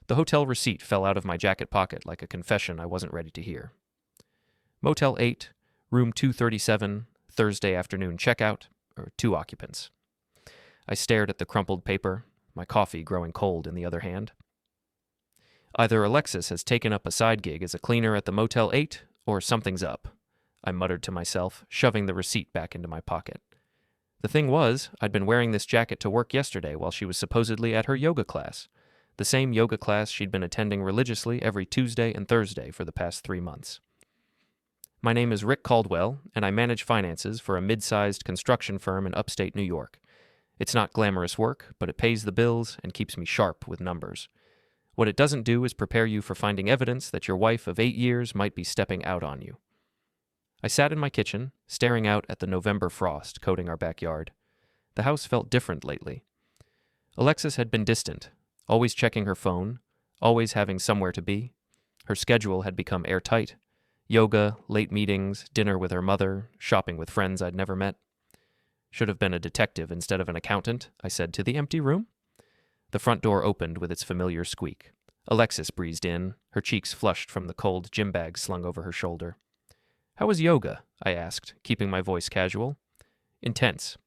The hotel receipt fell out of my jacket pocket like a confession I wasn't ready to hear. Motel 8, room 237, Thursday afternoon checkout, or 2 occupants. I stared at the crumpled paper, my coffee growing cold in the other hand. Either Alexis has taken up a side gig as a cleaner at the Motel 8, or something's up, I muttered to myself, shoving the receipt back into my pocket. The thing was, I'd been wearing this jacket to work yesterday while she was supposedly at her yoga class, the same yoga class she'd been attending religiously every Tuesday and Thursday for the past 3 months. My name is Rick Caldwell, and I manage finances for a mid-sized construction firm in upstate New York. It's not glamorous work, but it pays the bills and keeps me sharp with numbers. What it doesn't do is prepare you for finding evidence that your wife of 8 years might be stepping out on you. I sat in my kitchen, staring out at the November frost coating our backyard. The house felt different lately. Alexis had been distant, always checking her phone, always having somewhere to be. Her schedule had become airtight. Yoga, late meetings, dinner with her mother, shopping with friends I'd never met. Should have been a detective instead of an accountant, I said to the empty room. The front door opened with its familiar squeak. Alexis breezed in, her cheeks flushed from the cold gym bag slung over her shoulder. "How was yoga?" I asked, keeping my voice casual. "Intense.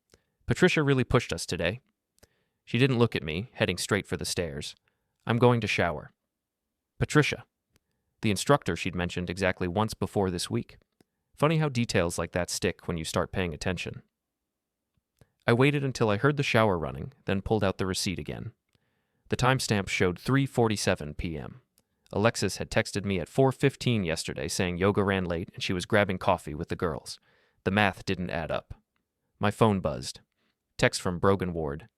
Patricia really pushed us today." She didn't look at me, heading straight for the stairs. "I'm going to shower." Patricia. The instructor she'd mentioned exactly once before this week. Funny how details like that stick when you start paying attention. I waited until I heard the shower running, then pulled out the receipt again. The timestamp showed 3:47 p.m. Alexis had texted me at 4:15 yesterday saying yoga ran late and she was grabbing coffee with the girls. The math didn't add up. My phone buzzed. Text from Brogan Ward.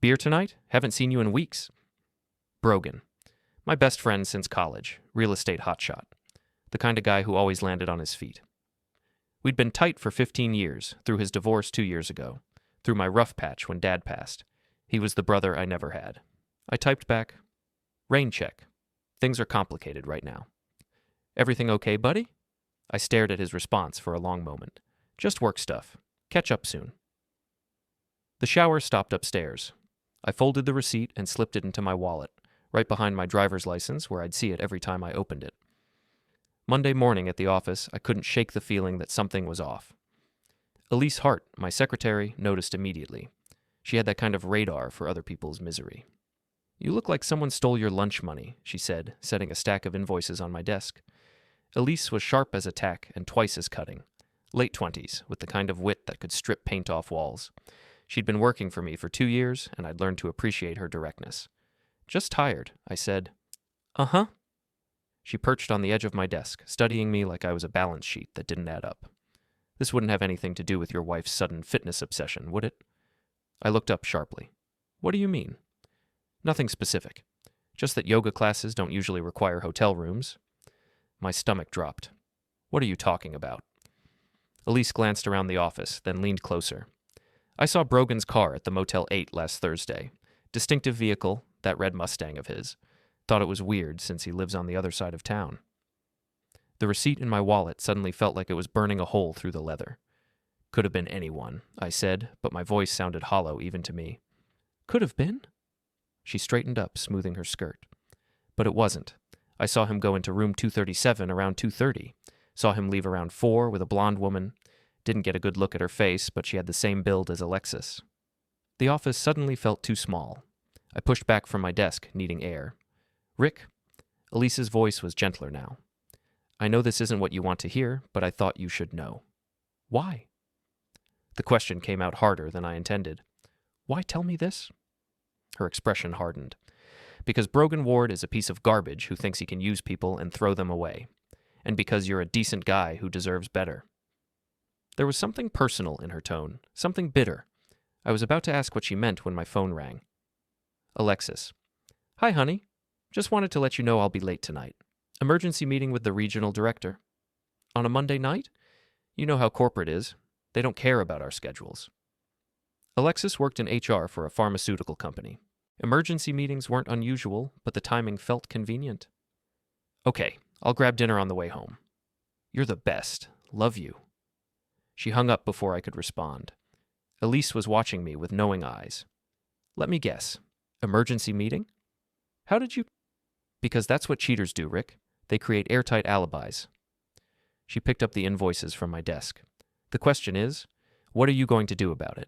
"Beer tonight? Haven't seen you in weeks." Brogan. My best friend since college, real estate hotshot. The kind of guy who always landed on his feet. We'd been tight for 15 years, through his divorce 2 years ago, through my rough patch when Dad passed. He was the brother I never had. I typed back, "Rain check. Things are complicated right now." "Everything okay, buddy?" I stared at his response for a long moment. "Just work stuff. Catch up soon." The shower stopped upstairs. I folded the receipt and slipped it into my wallet, right behind my driver's license where I'd see it every time I opened it. Monday morning at the office, I couldn't shake the feeling that something was off. Elise Hart, my secretary, noticed immediately. She had that kind of radar for other people's misery. "You look like someone stole your lunch money," she said, setting a stack of invoices on my desk. Elise was sharp as a tack and twice as cutting. Late 20s, with the kind of wit that could strip paint off walls. She'd been working for me for 2 years, and I'd learned to appreciate her directness. "Just tired," I said. "Uh-huh." She perched on the edge of my desk, studying me like I was a balance sheet that didn't add up. "This wouldn't have anything to do with your wife's sudden fitness obsession, would it?" I looked up sharply. "What do you mean?" "Nothing specific. Just that yoga classes don't usually require hotel rooms." My stomach dropped. "What are you talking about?" Elise glanced around the office, then leaned closer. "I saw Brogan's car at the Motel 8 last Thursday. Distinctive vehicle, that red Mustang of his. Thought it was weird since he lives on the other side of town." The receipt in my wallet suddenly felt like it was burning a hole through the leather. "Could have been anyone," I said, but my voice sounded hollow even to me. "Could have been?" She straightened up, smoothing her skirt. "But it wasn't. I saw him go into room 237 around 2:30. Saw him leave around 4 with a blonde woman. Didn't get a good look at her face, but she had the same build as Alexis." The office suddenly felt too small. I pushed back from my desk, needing air. "Rick?" Elise's voice was gentler now. "I know this isn't what you want to hear, but I thought you should know." "Why?" The question came out harder than I intended. "Why tell me this?" Her expression hardened. "Because Brogan Ward is a piece of garbage who thinks he can use people and throw them away. And because you're a decent guy who deserves better." There was something personal in her tone, something bitter. I was about to ask what she meant when my phone rang. Alexis. "Hi, honey. Just wanted to let you know I'll be late tonight. Emergency meeting with the regional director." "On a Monday night? You know how corporate is. They don't care about our schedules." Alexis worked in HR for a pharmaceutical company. Emergency meetings weren't unusual, but the timing felt convenient. "Okay, I'll grab dinner on the way home." "You're the best. Love you." She hung up before I could respond. Elise was watching me with knowing eyes. "Let me guess. Emergency meeting? How did you..." Because that's what cheaters do, Rick. They create airtight alibis. She picked up the invoices from my desk. The question is, what are you going to do about it?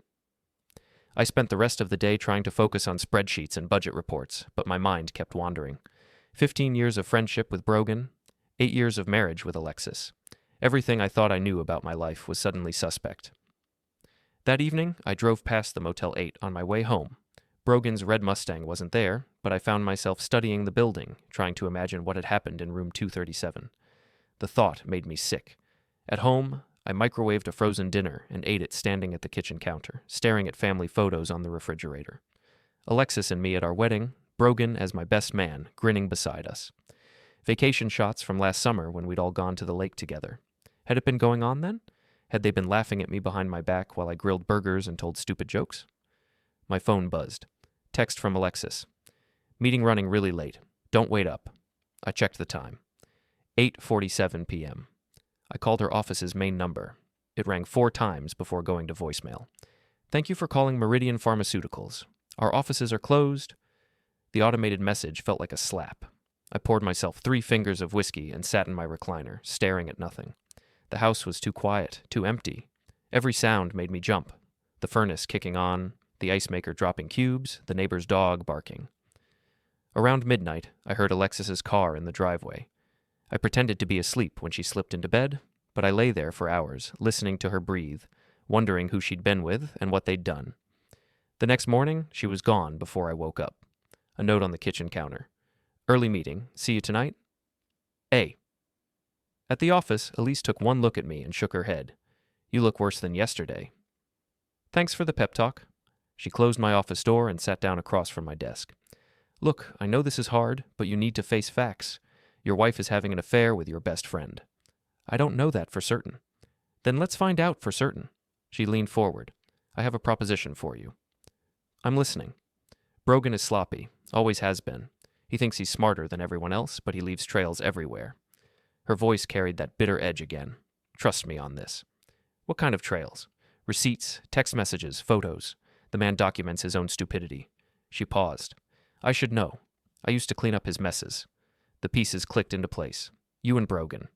I spent the rest of the day trying to focus on spreadsheets and budget reports, but my mind kept wandering. 15 years of friendship with Brogan, 8 years of marriage with Alexis. Everything I thought I knew about my life was suddenly suspect. That evening, I drove past the Motel 8 on my way home. Brogan's red Mustang wasn't there, but I found myself studying the building, trying to imagine what had happened in room 237. The thought made me sick. At home, I microwaved a frozen dinner and ate it standing at the kitchen counter, staring at family photos on the refrigerator. Alexis and me at our wedding, Brogan as my best man, grinning beside us. Vacation shots from last summer when we'd all gone to the lake together. Had it been going on then? Had they been laughing at me behind my back while I grilled burgers and told stupid jokes? My phone buzzed. Text from Alexis. Meeting running really late. Don't wait up. I checked the time. 8:47 p.m. I called her office's main number. It rang 4 times before going to voicemail. Thank you for calling Meridian Pharmaceuticals. Our offices are closed. The automated message felt like a slap. I poured myself 3 fingers of whiskey and sat in my recliner, staring at nothing. The house was too quiet, too empty. Every sound made me jump. The furnace kicking on, the ice maker dropping cubes, the neighbor's dog barking. Around midnight, I heard Alexis's car in the driveway. I pretended to be asleep when she slipped into bed, but I lay there for hours, listening to her breathe, wondering who she'd been with and what they'd done. The next morning, she was gone before I woke up. A note on the kitchen counter. Early meeting. See you tonight? A. At the office, Elise took one look at me and shook her head. You look worse than yesterday. Thanks for the pep talk. She closed my office door and sat down across from my desk. Look, I know this is hard, but you need to face facts. Your wife is having an affair with your best friend. I don't know that for certain. Then let's find out for certain. She leaned forward. I have a proposition for you. I'm listening. Brogan is sloppy, always has been. He thinks he's smarter than everyone else, but he leaves trails everywhere. Her voice carried that bitter edge again. Trust me on this. What kind of trails? Receipts, text messages, photos. The man documents his own stupidity. She paused. I should know. I used to clean up his messes. The pieces clicked into place. You and Brogan.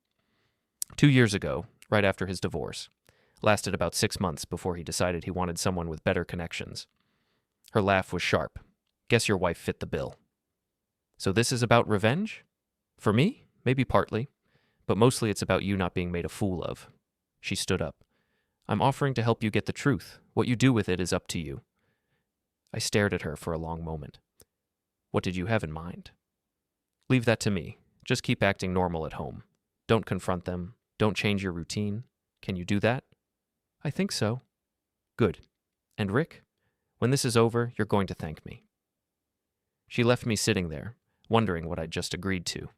2 years ago, right after his divorce. Lasted about 6 months before he decided he wanted someone with better connections. Her laugh was sharp. Guess your wife fit the bill. So this is about revenge? For me? Maybe partly. But mostly it's about you not being made a fool of. She stood up. I'm offering to help you get the truth. What you do with it is up to you. I stared at her for a long moment. What did you have in mind? Leave that to me. Just keep acting normal at home. Don't confront them. Don't change your routine. Can you do that? I think so. Good. And Rick? When this is over, you're going to thank me. She left me sitting there, wondering what I'd just agreed to.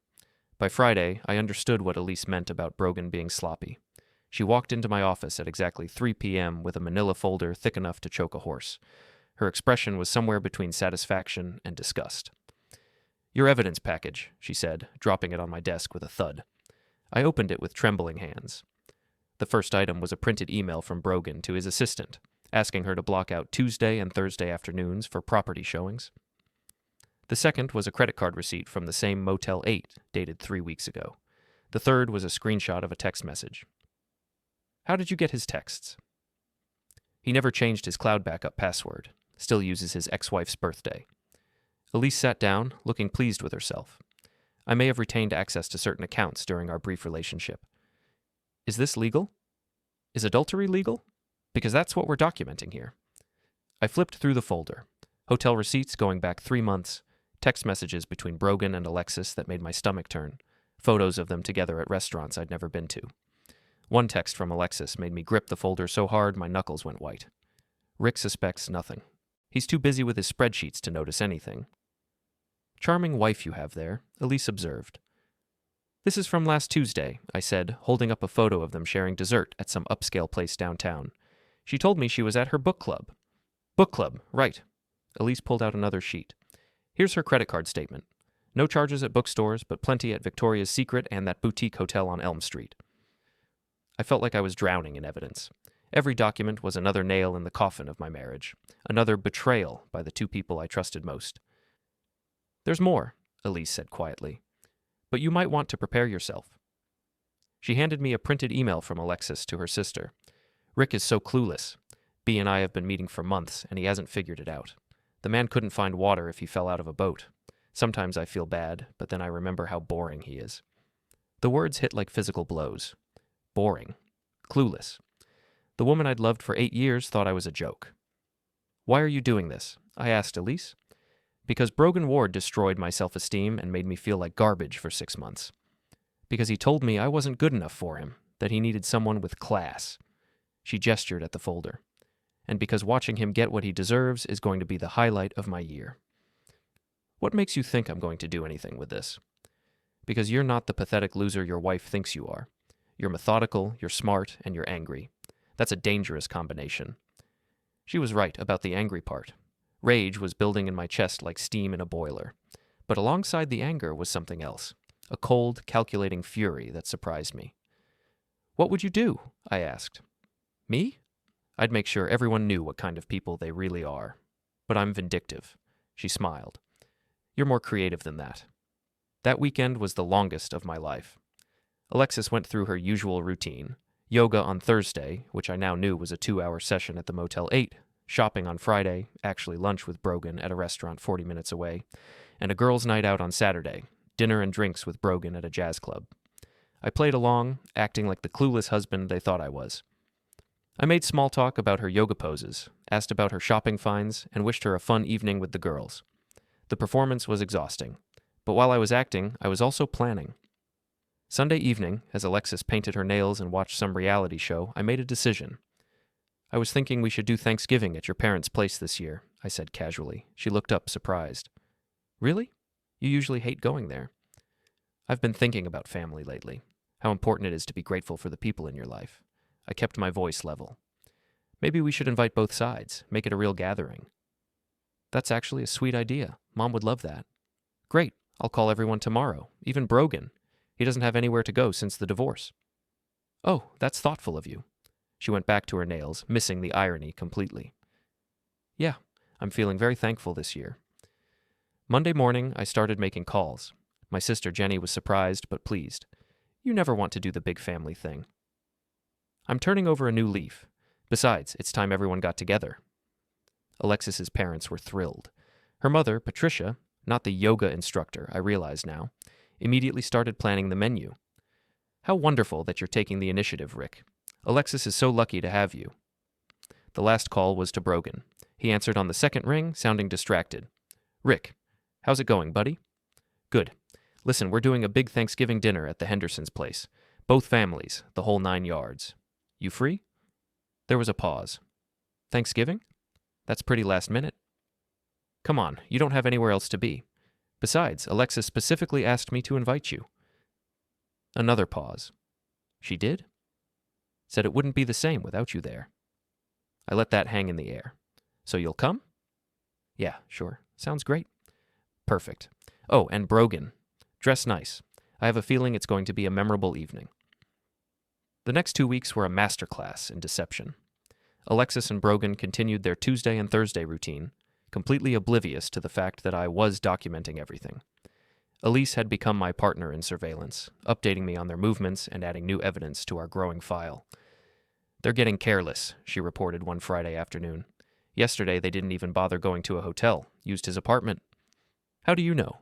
By Friday, I understood what Elise meant about Brogan being sloppy. She walked into my office at exactly 3 p.m. with a manila folder thick enough to choke a horse. Her expression was somewhere between satisfaction and disgust. Your evidence package, she said, dropping it on my desk with a thud. I opened it with trembling hands. The first item was a printed email from Brogan to his assistant, asking her to block out Tuesday and Thursday afternoons for property showings. The second was a credit card receipt from the same Motel 8, dated 3 weeks ago. The third was a screenshot of a text message. How did you get his texts? He never changed his cloud backup password, still uses his ex-wife's birthday. Elise sat down, looking pleased with herself. I may have retained access to certain accounts during our brief relationship. Is this legal? Is adultery legal? Because that's what we're documenting here. I flipped through the folder. Hotel receipts going back 3 months, text messages between Brogan and Alexis that made my stomach turn, photos of them together at restaurants I'd never been to. One text from Alexis made me grip the folder so hard my knuckles went white. Rick suspects nothing. He's too busy with his spreadsheets to notice anything. Charming wife you have there, Elise observed. This is from last Tuesday, I said, holding up a photo of them sharing dessert at some upscale place downtown. She told me she was at her book club. Book club, right. Elise pulled out another sheet. Here's her credit card statement. No charges at bookstores, but plenty at Victoria's Secret and that boutique hotel on Elm Street. I felt like I was drowning in evidence. Every document was another nail in the coffin of my marriage, another betrayal by the 2 people I trusted most. There's more. Elise said quietly. "But you might want to prepare yourself." She handed me a printed email from Alexis to her sister. "Rick is so clueless. B and I have been meeting for months, and he hasn't figured it out. The man couldn't find water if he fell out of a boat. Sometimes I feel bad, but then I remember how boring he is." The words hit like physical blows. Boring. Clueless. The woman I'd loved for 8 years thought I was a joke. "Why are you doing this?" I asked Elise. "Because Brogan Ward destroyed my self-esteem and made me feel like garbage for 6 months. Because he told me I wasn't good enough for him, that he needed someone with class." She gestured at the folder. "And because watching him get what he deserves is going to be the highlight of my year." "What makes you think I'm going to do anything with this?" "Because you're not the pathetic loser your wife thinks you are. You're methodical, you're smart, and you're angry. That's a dangerous combination." She was right about the angry part. Rage was building in my chest like steam in a boiler. But alongside the anger was something else, a cold, calculating fury that surprised me. "What would you do?" I asked. "Me? I'd make sure everyone knew what kind of people they really are. But I'm vindictive." She smiled. "You're more creative than that." That weekend was the longest of my life. Alexis went through her usual routine. Yoga on Thursday, which I now knew was a 2-hour session at the Motel 8, shopping on Friday, actually lunch with Brogan at a restaurant 40 minutes away, and a girls' night out on Saturday, dinner and drinks with Brogan at a jazz club. I played along, acting like the clueless husband they thought I was. I made small talk about her yoga poses, asked about her shopping finds, and wished her a fun evening with the girls. The performance was exhausting, but while I was acting, I was also planning. Sunday evening, as Alexis painted her nails and watched some reality show, I made a decision. "I was thinking we should do Thanksgiving at your parents' place this year," I said casually. She looked up, surprised. "Really? You usually hate going there." "I've been thinking about family lately, how important it is to be grateful for the people in your life." I kept my voice level. "Maybe we should invite both sides, make it a real gathering." "That's actually a sweet idea. Mom would love that." "Great. I'll call everyone tomorrow, even Brogan. He doesn't have anywhere to go since the divorce." "Oh, that's thoughtful of you." She went back to her nails, missing the irony completely. "Yeah, I'm feeling very thankful this year." Monday morning, I started making calls. My sister Jenny was surprised but pleased. "You never want to do the big family thing." "I'm turning over a new leaf. Besides, it's time everyone got together." Alexis's parents were thrilled. Her mother, Patricia, not the yoga instructor, I realize now, immediately started planning the menu. "How wonderful that you're taking the initiative, Rick. Alexis is so lucky to have you." The last call was to Brogan. He answered on the second ring, sounding distracted. "Rick, how's it going, buddy?" "Good. Listen, we're doing a big Thanksgiving dinner at the Hendersons' place. Both families, the whole 9 yards. You free?" There was a pause. "Thanksgiving? That's pretty last minute." "Come on, you don't have anywhere else to be. Besides, Alexis specifically asked me to invite you." Another pause. "She did?" "Said it wouldn't be the same without you there." I let that hang in the air. "So you'll come?" "Yeah, sure. Sounds great." "Perfect. Oh, and Brogan. Dress nice. I have a feeling it's going to be a memorable evening." The next 2 weeks were a masterclass in deception. Alexis and Brogan continued their Tuesday and Thursday routine, completely oblivious to the fact that I was documenting everything. Elise had become my partner in surveillance, updating me on their movements and adding new evidence to our growing file. "They're getting careless," she reported one Friday afternoon. "Yesterday they didn't even bother going to a hotel, used his apartment." "How do you know?"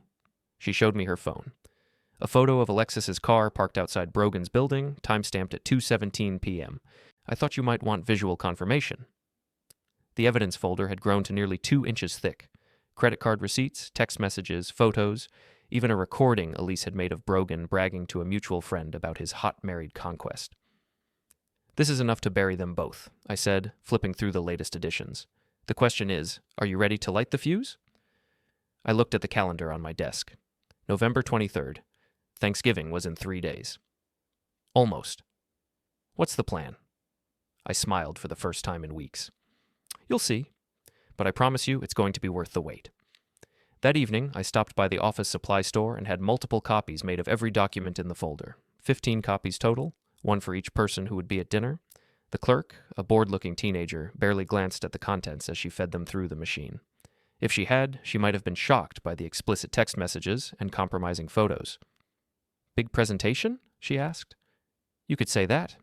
She showed me her phone. A photo of Alexis's car parked outside Brogan's building, time-stamped at 2:17 p.m. "I thought you might want visual confirmation." The evidence folder had grown to nearly 2 inches thick. Credit card receipts, text messages, photos, even a recording Elise had made of Brogan bragging to a mutual friend about his hot married conquest. "This is enough to bury them both," I said, flipping through the latest editions. "The question is, are you ready to light the fuse?" I looked at the calendar on my desk. November 23rd. Thanksgiving was in 3 days. Almost. "What's the plan?" I smiled for the first time in weeks. "You'll see. But I promise you it's going to be worth the wait." That evening, I stopped by the office supply store and had multiple copies made of every document in the folder. 15 copies total, one for each person who would be at dinner. The clerk, a bored-looking teenager, barely glanced at the contents as she fed them through the machine. If she had, she might have been shocked by the explicit text messages and compromising photos. Big presentation? She asked. You could say that.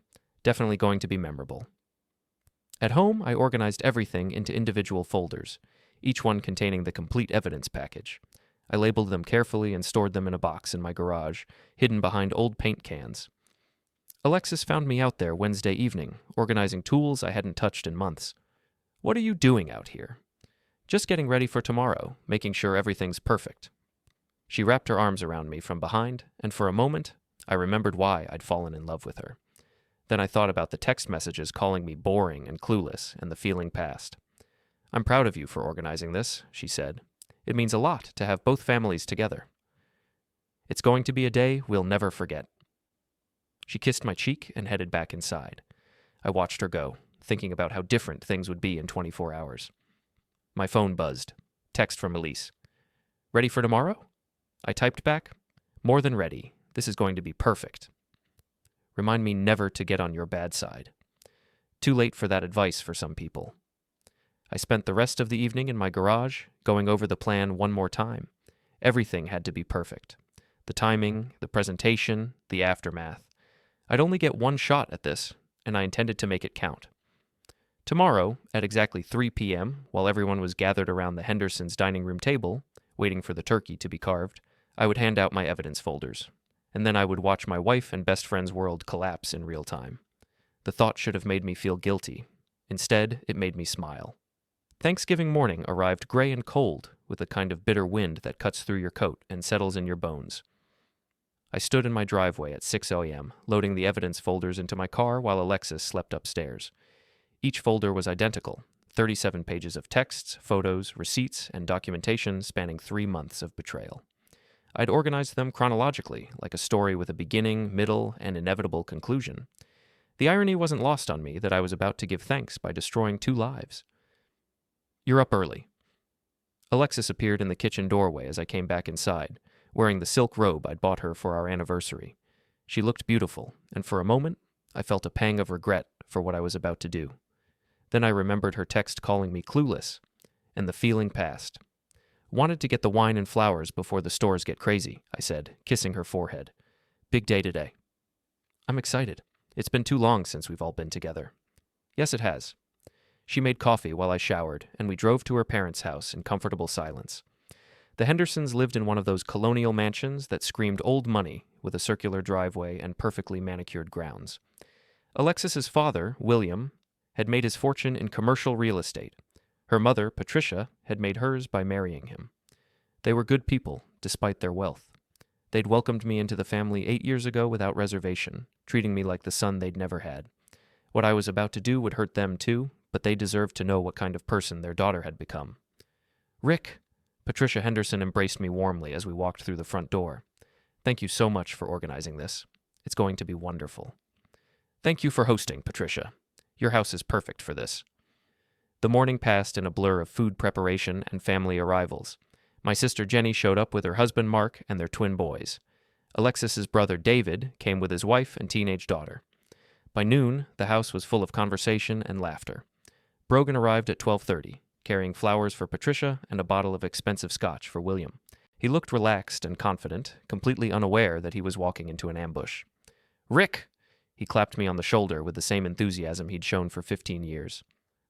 Definitely going to be memorable. At home, I organized everything into individual folders, each one containing the complete evidence package. I labeled them carefully and stored them in a box in my garage, hidden behind old paint cans. Alexis found me out there Wednesday evening, organizing tools I hadn't touched in months. What are you doing out here? Just getting ready for tomorrow, making sure everything's perfect. She wrapped her arms around me from behind, and for a moment, I remembered why I'd fallen in love with her. Then I thought about the text messages calling me boring and clueless, and the feeling passed. I'm proud of you for organizing this, she said. It means a lot to have both families together. It's going to be a day we'll never forget. She kissed my cheek and headed back inside. I watched her go, thinking about how different things would be in 24 hours. My phone buzzed. Text from Elise. Ready for tomorrow? I typed back, more than ready. This is going to be perfect. Remind me never to get on your bad side. Too late for that advice for some people. I spent the rest of the evening in my garage, going over the plan one more time. Everything had to be perfect. The timing, the presentation, the aftermath. I'd only get one shot at this, and I intended to make it count. Tomorrow, at exactly 3 p.m., while everyone was gathered around the Hendersons' dining room table, waiting for the turkey to be carved, I would hand out my evidence folders, and then I would watch my wife and best friend's world collapse in real time. The thought should have made me feel guilty. Instead, it made me smile. Thanksgiving morning arrived gray and cold, with a kind of bitter wind that cuts through your coat and settles in your bones. I stood in my driveway at 6 a.m., loading the evidence folders into my car while Alexis slept upstairs. Each folder was identical, 37 pages of texts, photos, receipts, and documentation spanning 3 months of betrayal. I'd organized them chronologically, like a story with a beginning, middle, and inevitable conclusion. The irony wasn't lost on me that I was about to give thanks by destroying 2 lives. You're up early. Alexis appeared in the kitchen doorway as I came back inside, wearing the silk robe I'd bought her for our anniversary. She looked beautiful, and for a moment, I felt a pang of regret for what I was about to do. Then I remembered her text calling me clueless, and the feeling passed. Wanted to get the wine and flowers before the stores get crazy, I said, kissing her forehead. Big day today. I'm excited. It's been too long since we've all been together. Yes, it has. She made coffee while I showered, and we drove to her parents' house in comfortable silence. The Hendersons lived in one of those colonial mansions that screamed old money with a circular driveway and perfectly manicured grounds. Alexis's father, William, had made his fortune in commercial real estate. Her mother, Patricia, had made hers by marrying him. They were good people, despite their wealth. They'd welcomed me into the family 8 years ago without reservation, treating me like the son they'd never had. What I was about to do would hurt them too, but they deserved to know what kind of person their daughter had become. Rick! Patricia Henderson embraced me warmly as we walked through the front door. Thank you so much for organizing this. It's going to be wonderful. Thank you for hosting, Patricia. Your house is perfect for this. The morning passed in a blur of food preparation and family arrivals. My sister Jenny showed up with her husband Mark and their twin boys. Alexis's brother David came with his wife and teenage daughter. By noon, the house was full of conversation and laughter. Brogan arrived at 12:30, carrying flowers for Patricia and a bottle of expensive scotch for William. He looked relaxed and confident, completely unaware that he was walking into an ambush. Rick! He clapped me on the shoulder with the same enthusiasm he'd shown for 15 years.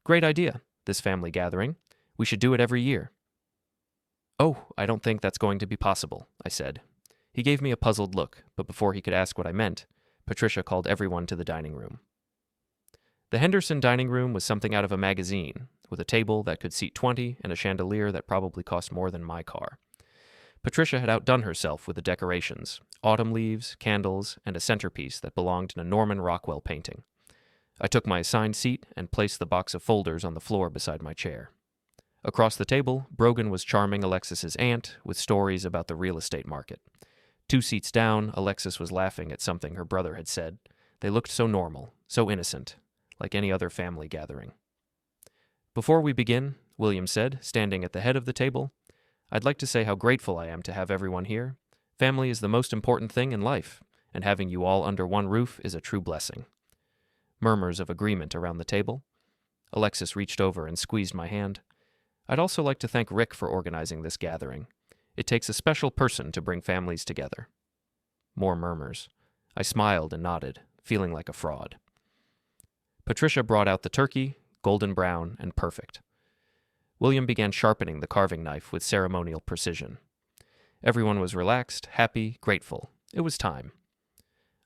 Great idea, this family gathering. We should do it every year. Oh, I don't think that's going to be possible, I said. He gave me a puzzled look, but before he could ask what I meant, Patricia called everyone to the dining room. The Henderson dining room was something out of a magazine, with a table that could seat 20 and a chandelier that probably cost more than my car. Patricia had outdone herself with the decorations, autumn leaves, candles, and a centerpiece that belonged in a Norman Rockwell painting. I took my assigned seat and placed the box of folders on the floor beside my chair. Across the table, Brogan was charming Alexis's aunt with stories about the real estate market. 2 seats down, Alexis was laughing at something her brother had said. They looked so normal, so innocent, like any other family gathering. Before we begin, William said, standing at the head of the table, I'd like to say how grateful I am to have everyone here. Family is the most important thing in life, and having you all under one roof is a true blessing. Murmurs of agreement around the table. Alexis reached over and squeezed my hand. I'd also like to thank Rick for organizing this gathering. It takes a special person to bring families together. More murmurs. I smiled and nodded, feeling like a fraud. Patricia brought out the turkey, golden brown and perfect. William began sharpening the carving knife with ceremonial precision. Everyone was relaxed, happy, grateful. It was time.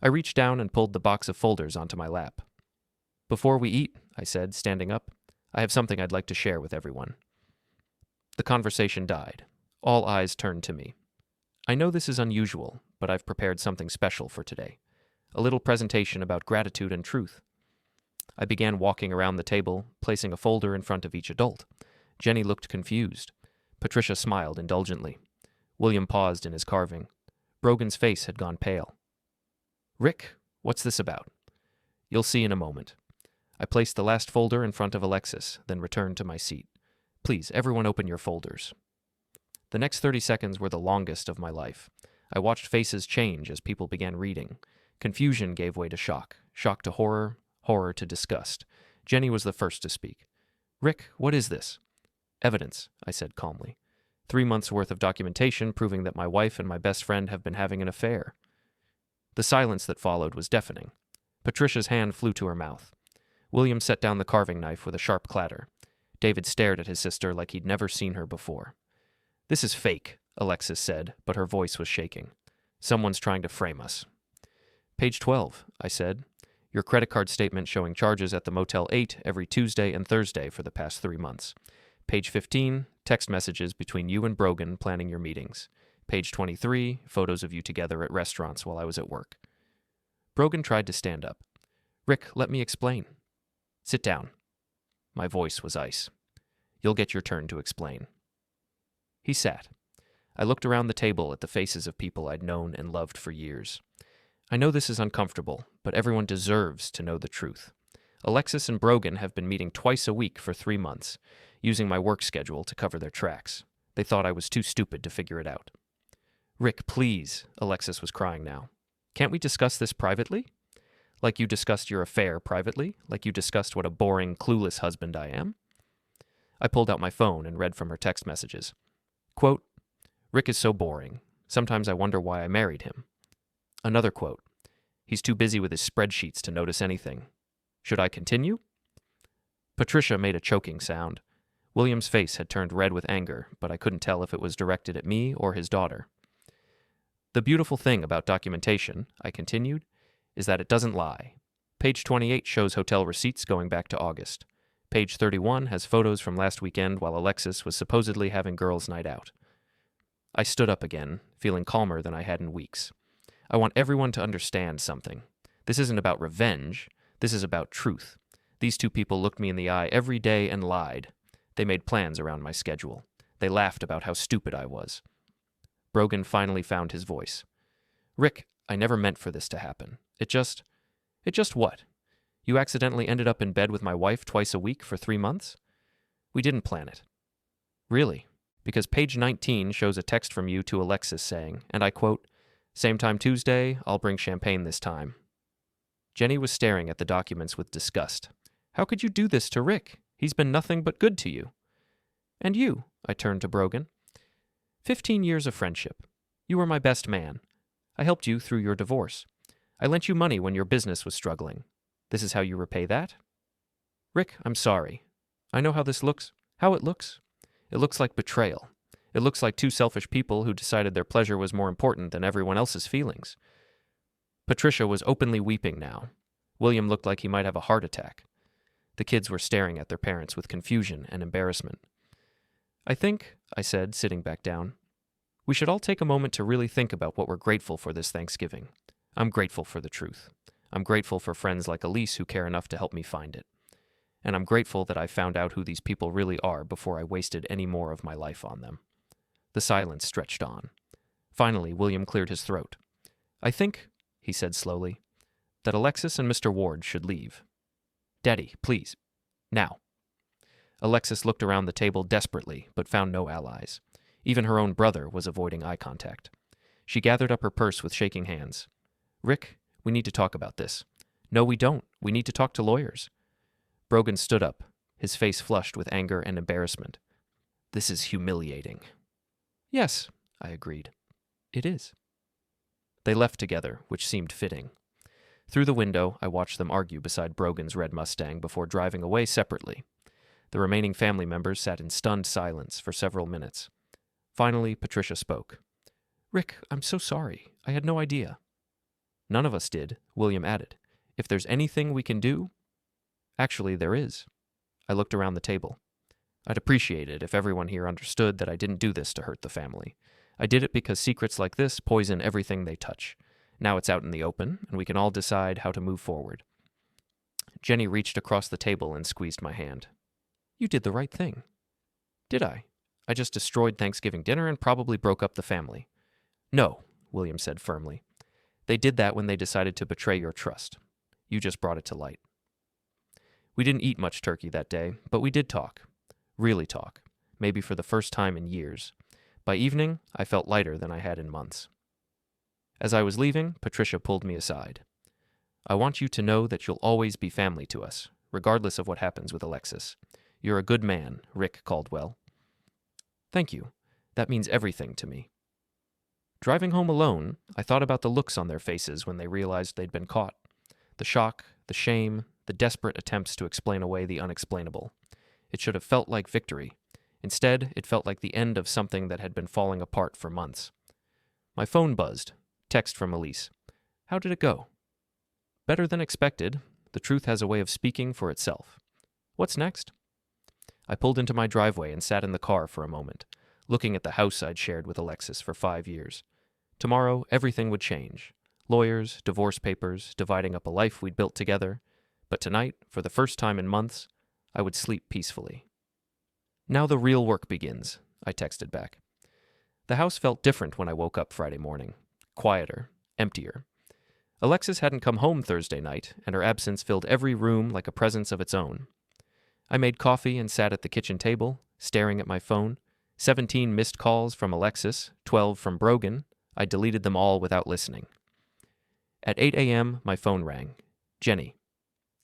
I reached down and pulled the box of folders onto my lap. "Before we eat," I said, standing up, "I have something I'd like to share with everyone." The conversation died. All eyes turned to me. I know this is unusual, but I've prepared something special for today. A little presentation about gratitude and truth. I began walking around the table, placing a folder in front of each adult. Jenny looked confused. Patricia smiled indulgently. William paused in his carving. Brogan's face had gone pale. "Rick, what's this about?" "You'll see in a moment." I placed the last folder in front of Alexis, then returned to my seat. "Please, everyone open your folders." The next 30 seconds were the longest of my life. I watched faces change as people began reading. Confusion gave way to shock, shock to horror, horror to disgust. Jenny was the first to speak. "Rick, what is this?" "Evidence," I said calmly. 3 months' worth of documentation proving that my wife and my best friend have been having an affair. The silence that followed was deafening. Patricia's hand flew to her mouth. William set down the carving knife with a sharp clatter. David stared at his sister like he'd never seen her before. "This is fake," Alexis said, but her voice was shaking. "Someone's trying to frame us." "Page 12, I said. "Your credit card statement showing charges at the Motel 8 every Tuesday and Thursday for the past 3 months. Page 15, text messages between you and Brogan planning your meetings. Page 23, photos of you together at restaurants while I was at work." Brogan tried to stand up. "Rick, let me explain." "Sit down." My voice was ice. "You'll get your turn to explain." He sat. I looked around the table at the faces of people I'd known and loved for years. I know this is uncomfortable, but everyone deserves to know the truth. Alexis and Brogan have been meeting twice a week for 3 months, using my work schedule to cover their tracks. They thought I was too stupid to figure it out. "Rick, please," Alexis was crying now. "Can't we discuss this privately? Like you discussed your affair privately? Like you discussed what a boring, clueless husband I am?" I pulled out my phone and read from her text messages. Quote, "Rick is so boring. Sometimes I wonder why I married him." Another quote, "He's too busy with his spreadsheets to notice anything. Should I continue?" Patricia made a choking sound. William's face had turned red with anger, but I couldn't tell if it was directed at me or his daughter. "The beautiful thing about documentation," I continued, "is that it doesn't lie. Page 28 shows hotel receipts going back to August. Page 31 has photos from last weekend while Alexis was supposedly having girls' night out." I stood up again, feeling calmer than I had in weeks. I want everyone to understand something. This isn't about revenge. This is about truth. These two people looked me in the eye every day and lied. They made plans around my schedule. They laughed about how stupid I was. Brogan finally found his voice. "Rick, I never meant for this to happen. It just what? You accidentally ended up in bed with my wife twice a week for 3 months? We didn't plan it." "Really? Because page 19 shows a text from you to Alexis saying, and I quote, 'Same time Tuesday, I'll bring champagne this time.'" Jenny was staring at the documents with disgust. "How could you do this to Rick? He's been nothing but good to you." "And you," I turned to Brogan. 15 years of friendship. You were my best man. I helped you through your divorce. I lent you money when your business was struggling. This is how you repay that?" "Rick, I'm sorry. I know how this looks. How it looks. It looks like betrayal. It looks like two selfish people who decided their pleasure was more important than everyone else's feelings." Patricia was openly weeping now. William looked like he might have a heart attack. The kids were staring at their parents with confusion and embarrassment. "I think," I said, sitting back down, "we should all take a moment to really think about what we're grateful for this Thanksgiving. I'm grateful for the truth. I'm grateful for friends like Elise who care enough to help me find it. And I'm grateful that I found out who these people really are before I wasted any more of my life on them." The silence stretched on. Finally, William cleared his throat. "I think," he said slowly, "that Alexis and Mr. Ward should leave. Daddy, please. Now." Alexis looked around the table desperately, but found no allies. Even her own brother was avoiding eye contact. She gathered up her purse with shaking hands. "Rick, we need to talk about this." "No, we don't. We need to talk to lawyers." Brogan stood up, his face flushed with anger and embarrassment. This is humiliating. Yes, I agreed. It is. They left together, which seemed fitting. Through the window, I watched them argue beside Brogan's red Mustang before driving away separately. The remaining family members sat in stunned silence for several minutes. Finally, Patricia spoke. Rick, I'm so sorry. I had no idea. None of us did, William added. If there's anything we can do... Actually, there is. I looked around the table. I'd appreciate it if everyone here understood that I didn't do this to hurt the family. I did it because secrets like this poison everything they touch. Now it's out in the open, and we can all decide how to move forward. Jenny reached across the table and squeezed my hand. You did the right thing. Did I? I just destroyed Thanksgiving dinner and probably broke up the family. No, William said firmly. They did that when they decided to betray your trust. You just brought it to light. We didn't eat much turkey that day, but we did talk. Really talk. Maybe for the first time in years. By evening, I felt lighter than I had in months. As I was leaving, Patricia pulled me aside. I want you to know that you'll always be family to us, regardless of what happens with Alexis. You're a good man, Rick Caldwell. Thank you. That means everything to me. Driving home alone, I thought about the looks on their faces when they realized they'd been caught. The shock, the shame, the desperate attempts to explain away the unexplainable. It should have felt like victory. Instead, it felt like the end of something that had been falling apart for months. My phone buzzed. Text from Elise. How did it go? Better than expected. The truth has a way of speaking for itself. What's next? I pulled into my driveway and sat in the car for a moment, looking at the house I'd shared with Alexis for 5 years. Tomorrow, everything would change. Lawyers, divorce papers, dividing up a life we'd built together. But tonight, for the first time in months, I would sleep peacefully. Now the real work begins, I texted back. The house felt different when I woke up Friday morning. Quieter, emptier. Alexis hadn't come home Thursday night, and her absence filled every room like a presence of its own. I made coffee and sat at the kitchen table, staring at my phone. 17 missed calls from Alexis, 12 from Brogan. I deleted them all without listening. At 8 a.m., my phone rang. Jenny.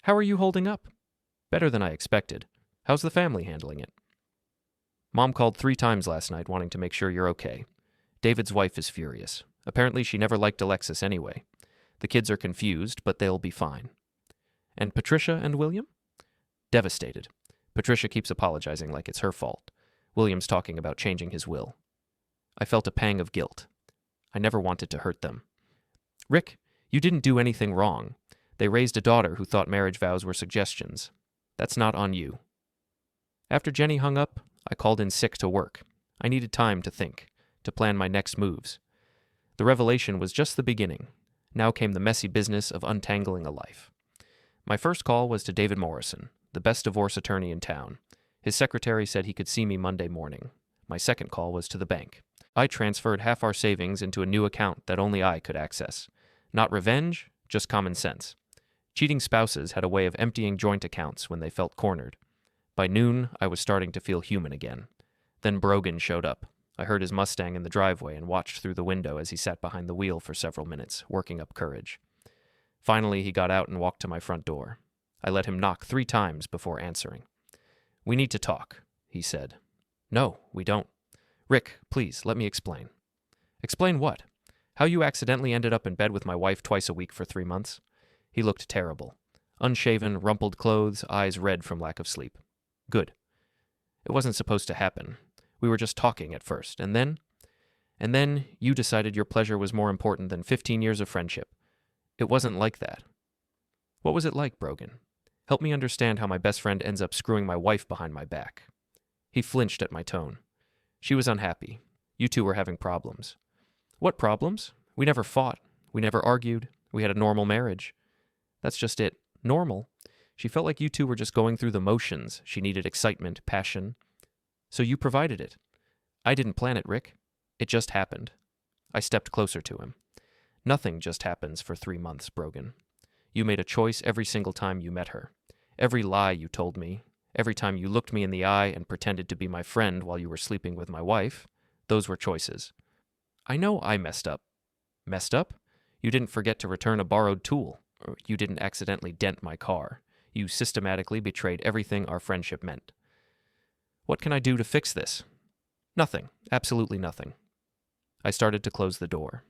How are you holding up? Better than I expected. How's the family handling it? Mom called 3 times last night wanting to make sure you're okay. David's wife is furious. Apparently she never liked Alexis anyway. The kids are confused, but they'll be fine. And Patricia and William? Devastated. Patricia keeps apologizing like it's her fault. William's talking about changing his will. I felt a pang of guilt. I never wanted to hurt them. Rick, you didn't do anything wrong. They raised a daughter who thought marriage vows were suggestions. That's not on you. After Jenny hung up, I called in sick to work. I needed time to think, to plan my next moves. The revelation was just the beginning. Now came the messy business of untangling a life. My first call was to David Morrison, the best divorce attorney in town. His secretary said he could see me Monday morning. My second call was to the bank. I transferred half our savings into a new account that only I could access. Not revenge, just common sense. Cheating spouses had a way of emptying joint accounts when they felt cornered. By noon, I was starting to feel human again. Then Brogan showed up. I heard his Mustang in the driveway and watched through the window as he sat behind the wheel for several minutes, working up courage. Finally, he got out and walked to my front door. I let him knock 3 times before answering. We need to talk, he said. No, we don't. Rick, please, let me explain. Explain what? How you accidentally ended up in bed with my wife twice a week for 3 months? He looked terrible. Unshaven, rumpled clothes, eyes red from lack of sleep. Good. It wasn't supposed to happen. We were just talking at first, and then you decided your pleasure was more important than 15 years of friendship. It wasn't like that. What was it like, Brogan? Help me understand how my best friend ends up screwing my wife behind my back. He flinched at my tone. She was unhappy. You two were having problems. What problems? We never fought. We never argued. We had a normal marriage. That's just it. Normal. She felt like you two were just going through the motions. She needed excitement, passion. So you provided it. I didn't plan it, Rick. It just happened. I stepped closer to him. Nothing just happens for 3 months, Brogan. You made a choice every single time you met her. Every lie you told me, every time you looked me in the eye and pretended to be my friend while you were sleeping with my wife, those were choices. I know I messed up. Messed up? You didn't forget to return a borrowed tool. Or you didn't accidentally dent my car. You systematically betrayed everything our friendship meant. What can I do to fix this? Nothing. Absolutely nothing. I started to close the door.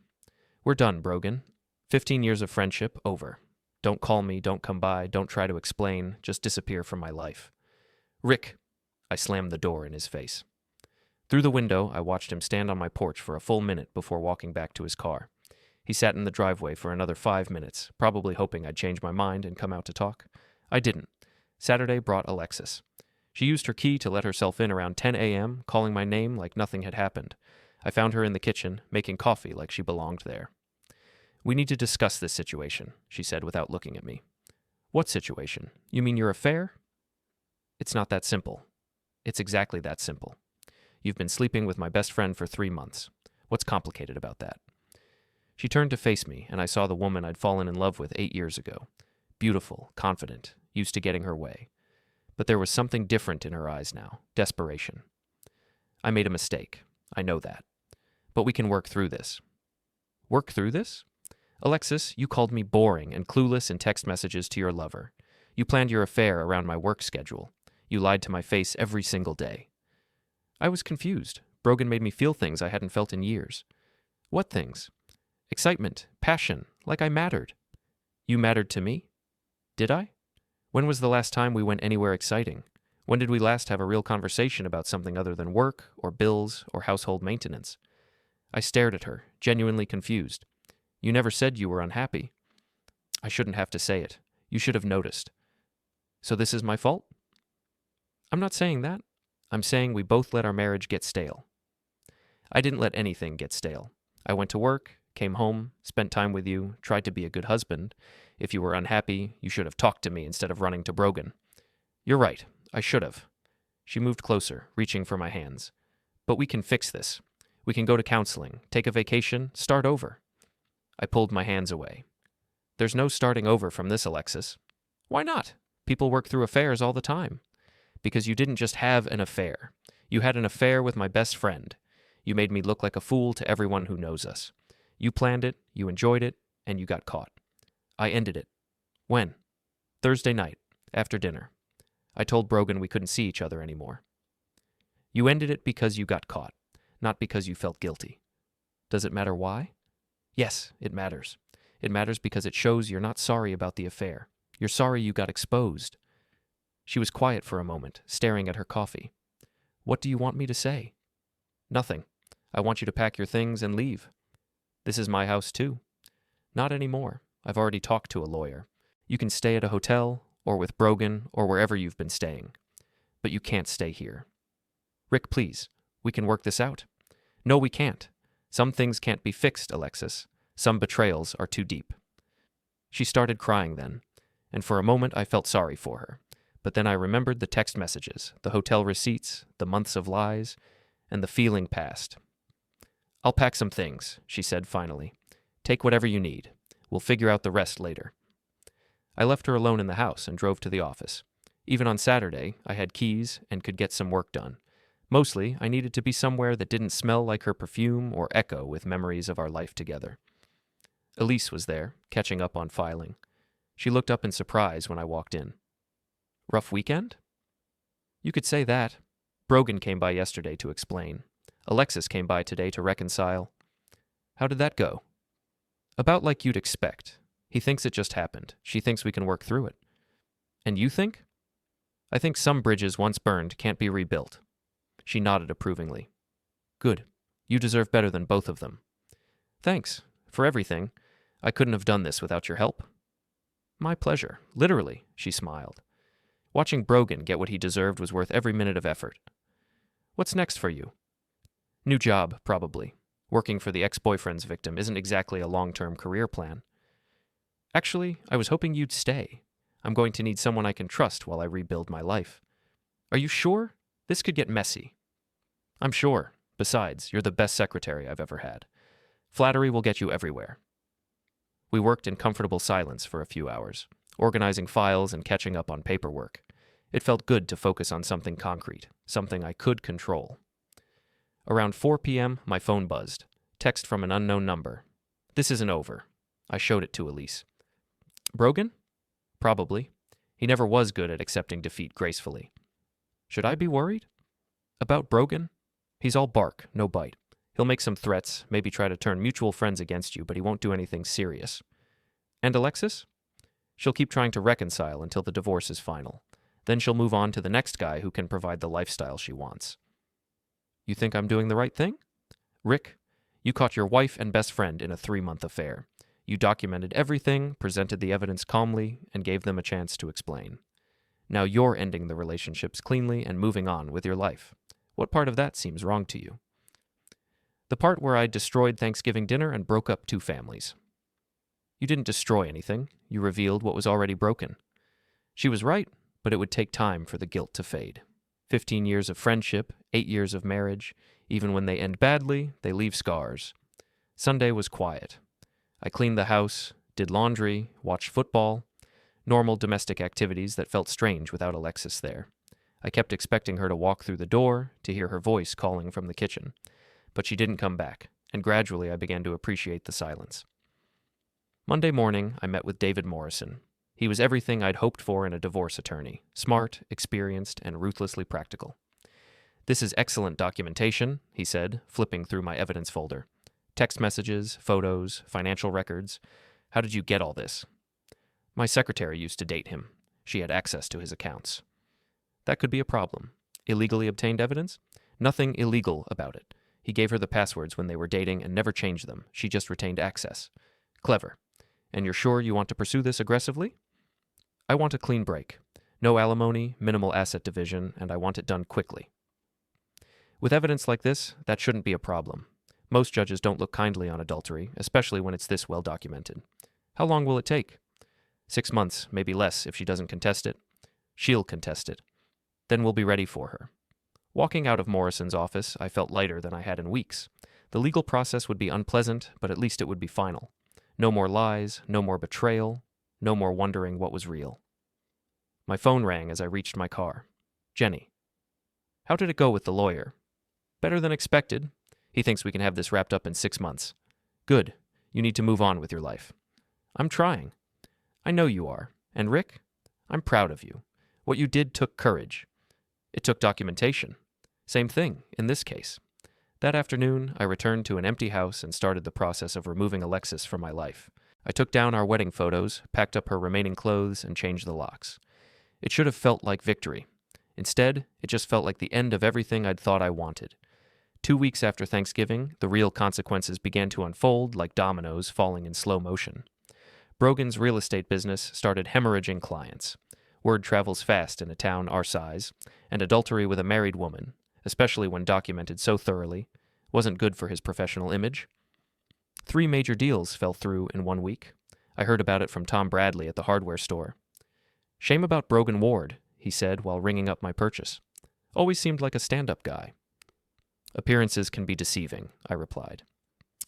We're done, Brogan. 15 years of friendship, over. Don't call me, don't come by, don't try to explain, just disappear from my life. Rick! I slammed the door in his face. Through the window, I watched him stand on my porch for a full minute before walking back to his car. He sat in the driveway for another 5 minutes, probably hoping I'd change my mind and come out to talk. I didn't. Saturday brought Alexis. She used her key to let herself in around 10 a.m., calling my name like nothing had happened. I found her in the kitchen, making coffee like she belonged there. We need to discuss this situation, she said without looking at me. What situation? You mean your affair? It's not that simple. It's exactly that simple. You've been sleeping with my best friend for 3 months. What's complicated about that? She turned to face me, and I saw the woman I'd fallen in love with 8 years ago. Beautiful, confident, used to getting her way. But there was something different in her eyes now, desperation. I made a mistake. I know that. But we can work through this. Work through this? Alexis, you called me boring and clueless in text messages to your lover. You planned your affair around my work schedule. You lied to my face every single day. I was confused. Brogan made me feel things I hadn't felt in years. What things? Excitement, passion, like I mattered. You mattered to me? Did I? When was the last time we went anywhere exciting? When did we last have a real conversation about something other than work, or bills, or household maintenance? I stared at her, genuinely confused. You never said you were unhappy. I shouldn't have to say it. You should have noticed. So this is my fault? I'm not saying that. I'm saying we both let our marriage get stale. I didn't let anything get stale. I went to work, came home, spent time with you, tried to be a good husband. If you were unhappy, you should have talked to me instead of running to Brogan. You're right. I should have. She moved closer, reaching for my hands. But we can fix this. We can go to counseling, take a vacation, start over. I pulled my hands away. There's no starting over from this, Alexis. Why not? People work through affairs all the time. Because you didn't just have an affair. You had an affair with my best friend. You made me look like a fool to everyone who knows us. You planned it, you enjoyed it, and you got caught. I ended it. When? Thursday night, after dinner. I told Brogan we couldn't see each other anymore. You ended it because you got caught, not because you felt guilty. Does it matter why? Yes, it matters. It matters because it shows you're not sorry about the affair. You're sorry you got exposed. She was quiet for a moment, staring at her coffee. What do you want me to say? Nothing. I want you to pack your things and leave. This is my house, too. Not anymore. I've already talked to a lawyer. You can stay at a hotel, or with Brogan, or wherever you've been staying. But you can't stay here. Rick, please. We can work this out. No, we can't. Some things can't be fixed, Alexis. Some betrayals are too deep. She started crying then, and for a moment I felt sorry for her. But then I remembered the text messages, the hotel receipts, the months of lies, and the feeling passed. I'll pack some things, she said finally. Take whatever you need. We'll figure out the rest later. I left her alone in the house and drove to the office. Even on Saturday, I had keys and could get some work done. Mostly, I needed to be somewhere that didn't smell like her perfume or echo with memories of our life together. Elise was there, catching up on filing. She looked up in surprise when I walked in. Rough weekend? You could say that. Brogan came by yesterday to explain. Alexis came by today to reconcile. How did that go? About like you'd expect. He thinks it just happened. She thinks we can work through it. And you think? I think some bridges once burned can't be rebuilt. She nodded approvingly. Good. You deserve better than both of them. Thanks. For everything. I couldn't have done this without your help. My pleasure. Literally, she smiled. Watching Brogan get what he deserved was worth every minute of effort. What's next for you? New job, probably. Working for the ex-boyfriend's victim isn't exactly a long-term career plan. Actually, I was hoping you'd stay. I'm going to need someone I can trust while I rebuild my life. Are you sure? This could get messy. I'm sure. Besides, you're the best secretary I've ever had. Flattery will get you everywhere. We worked in comfortable silence for a few hours, organizing files and catching up on paperwork. It felt good to focus on something concrete, something I could control. Around 4 p.m., my phone buzzed. Text from an unknown number. This isn't over. I showed it to Elise. Brogan? Probably. He never was good at accepting defeat gracefully. Should I be worried? About Brogan? He's all bark, no bite. He'll make some threats, maybe try to turn mutual friends against you, but he won't do anything serious. And Alexis? She'll keep trying to reconcile until the divorce is final. Then she'll move on to the next guy who can provide the lifestyle she wants. You think I'm doing the right thing? Rick, you caught your wife and best friend in a 3-month affair. You documented everything, presented the evidence calmly, and gave them a chance to explain. Now you're ending the relationships cleanly and moving on with your life. What part of that seems wrong to you? The part where I destroyed Thanksgiving dinner and broke up 2 families. You didn't destroy anything. You revealed what was already broken. She was right, but it would take time for the guilt to fade. 15 years of friendship, 8 years of marriage. Even when they end badly, they leave scars. Sunday was quiet. I cleaned the house, did laundry, watched football, normal domestic activities that felt strange without Alexis there. I kept expecting her to walk through the door, to hear her voice calling from the kitchen. But she didn't come back, and gradually I began to appreciate the silence. Monday morning, I met with David Morrison. He was everything I'd hoped for in a divorce attorney, smart, experienced, and ruthlessly practical. This is excellent documentation, he said, flipping through my evidence folder. Text messages, photos, financial records. How did you get all this? My secretary used to date him. She had access to his accounts. That could be a problem. Illegally obtained evidence? Nothing illegal about it. He gave her the passwords when they were dating and never changed them. She just retained access. Clever. And you're sure you want to pursue this aggressively? I want a clean break. No alimony, minimal asset division, and I want it done quickly. With evidence like this, that shouldn't be a problem. Most judges don't look kindly on adultery, especially when it's this well documented. How long will it take? 6 months, maybe less if she doesn't contest it. She'll contest it. Then we'll be ready for her. Walking out of Morrison's office, I felt lighter than I had in weeks. The legal process would be unpleasant, but at least it would be final. No more lies, no more betrayal, no more wondering what was real. My phone rang as I reached my car. Jenny. How did it go with the lawyer? Better than expected. He thinks we can have this wrapped up in 6 months. Good. You need to move on with your life. I'm trying. I know you are. And Rick, I'm proud of you. What you did took courage. It took documentation. Same thing in this case. That afternoon, I returned to an empty house and started the process of removing Alexis from my life. I took down our wedding photos, packed up her remaining clothes, and changed the locks. It should have felt like victory. Instead, it just felt like the end of everything I'd thought I wanted. 2 weeks after Thanksgiving, the real consequences began to unfold like dominoes falling in slow motion. Brogan's real estate business started hemorrhaging clients. Word travels fast in a town our size, and adultery with a married woman, especially when documented so thoroughly, wasn't good for his professional image. 3 major deals fell through in 1 week. I heard about it from Tom Bradley at the hardware store. Shame about Brogan Ward, he said while ringing up my purchase. Always seemed like a stand-up guy. Appearances can be deceiving, I replied.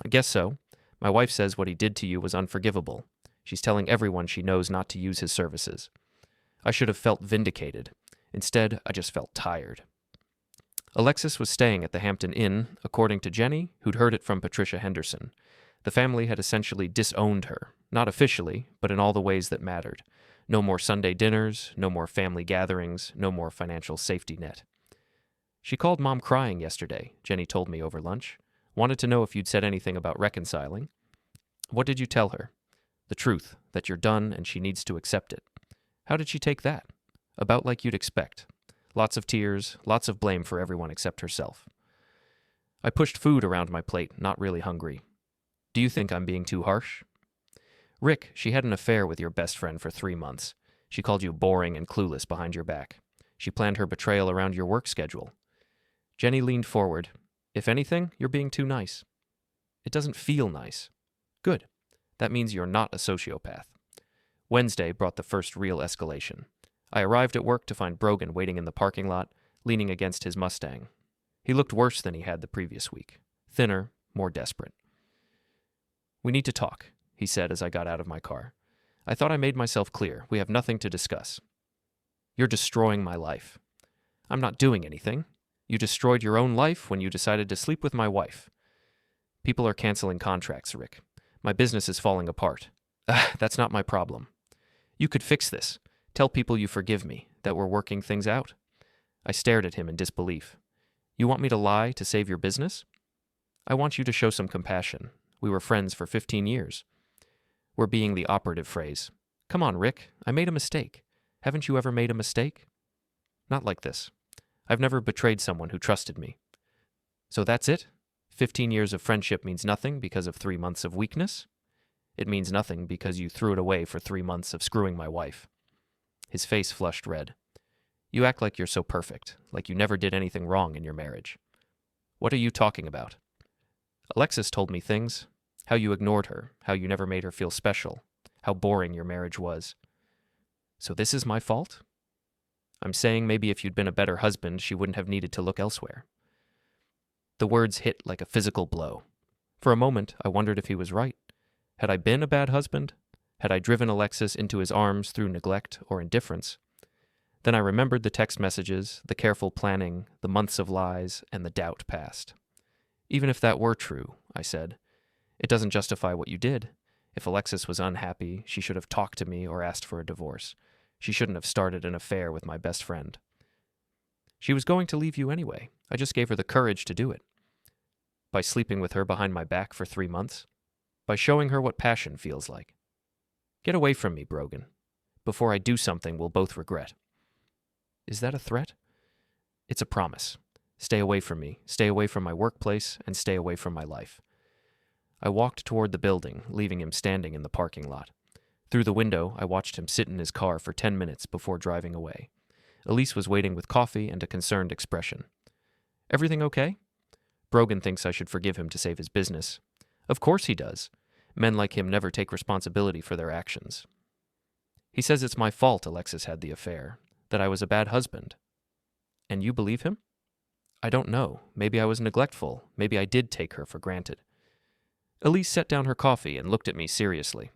I guess so. My wife says what he did to you was unforgivable. She's telling everyone she knows not to use his services. I should have felt vindicated. Instead, I just felt tired. Alexis was staying at the Hampton Inn, according to Jenny, who'd heard it from Patricia Henderson. The family had essentially disowned her, not officially, but in all the ways that mattered. No more Sunday dinners, no more family gatherings, no more financial safety net. She called Mom crying yesterday, Jenny told me over lunch. Wanted to know if you'd said anything about reconciling. What did you tell her? The truth, that you're done and she needs to accept it. How did she take that? About like you'd expect. Lots of tears, lots of blame for everyone except herself. I pushed food around my plate, not really hungry. Do you think I'm being too harsh? Rick, she had an affair with your best friend for 3 months. She called you boring and clueless behind your back. She planned her betrayal around your work schedule. Jenny leaned forward. If anything, you're being too nice. It doesn't feel nice. Good. That means you're not a sociopath. Wednesday brought the first real escalation. I arrived at work to find Brogan waiting in the parking lot, leaning against his Mustang. He looked worse than he had the previous week. Thinner, more desperate. We need to talk, he said as I got out of my car. I thought I made myself clear. We have nothing to discuss. You're destroying my life. I'm not doing anything. You destroyed your own life when you decided to sleep with my wife. People are canceling contracts, Rick. My business is falling apart. That's not my problem. You could fix this. Tell people you forgive me, that we're working things out. I stared at him in disbelief. You want me to lie to save your business? I want you to show some compassion. We were friends for 15 years. We're being the operative phrase. Come on, Rick, I made a mistake. Haven't you ever made a mistake? Not like this. I've never betrayed someone who trusted me. So that's it? 15 years of friendship means nothing because of 3 months of weakness? It means nothing because you threw it away for 3 months of screwing my wife. His face flushed red. You act like you're so perfect, like you never did anything wrong in your marriage. What are you talking about? Alexis told me things. How you ignored her, how you never made her feel special, how boring your marriage was. So this is my fault? I'm saying maybe if you'd been a better husband, she wouldn't have needed to look elsewhere. The words hit like a physical blow. For a moment, I wondered if he was right. Had I been a bad husband? Had I driven Alexis into his arms through neglect or indifference? Then I remembered the text messages, the careful planning, the months of lies, and the doubt past. Even if that were true, I said, it doesn't justify what you did. If Alexis was unhappy, she should have talked to me or asked for a divorce. She shouldn't have started an affair with my best friend. She was going to leave you anyway. I just gave her the courage to do it. By sleeping with her behind my back for 3 months. By showing her what passion feels like. Get away from me, Brogan. Before I do something we'll both regret. Is that a threat? It's a promise. Stay away from me, stay away from my workplace, and stay away from my life. I walked toward the building, leaving him standing in the parking lot. Through the window, I watched him sit in his car for 10 minutes before driving away. Elise was waiting with coffee and a concerned expression. Everything okay? Brogan thinks I should forgive him to save his business. Of course he does. Men like him never take responsibility for their actions. He says it's my fault Alexis had the affair, that I was a bad husband. And you believe him? I don't know. Maybe I was neglectful. Maybe I did take her for granted. Elise set down her coffee and looked at me seriously.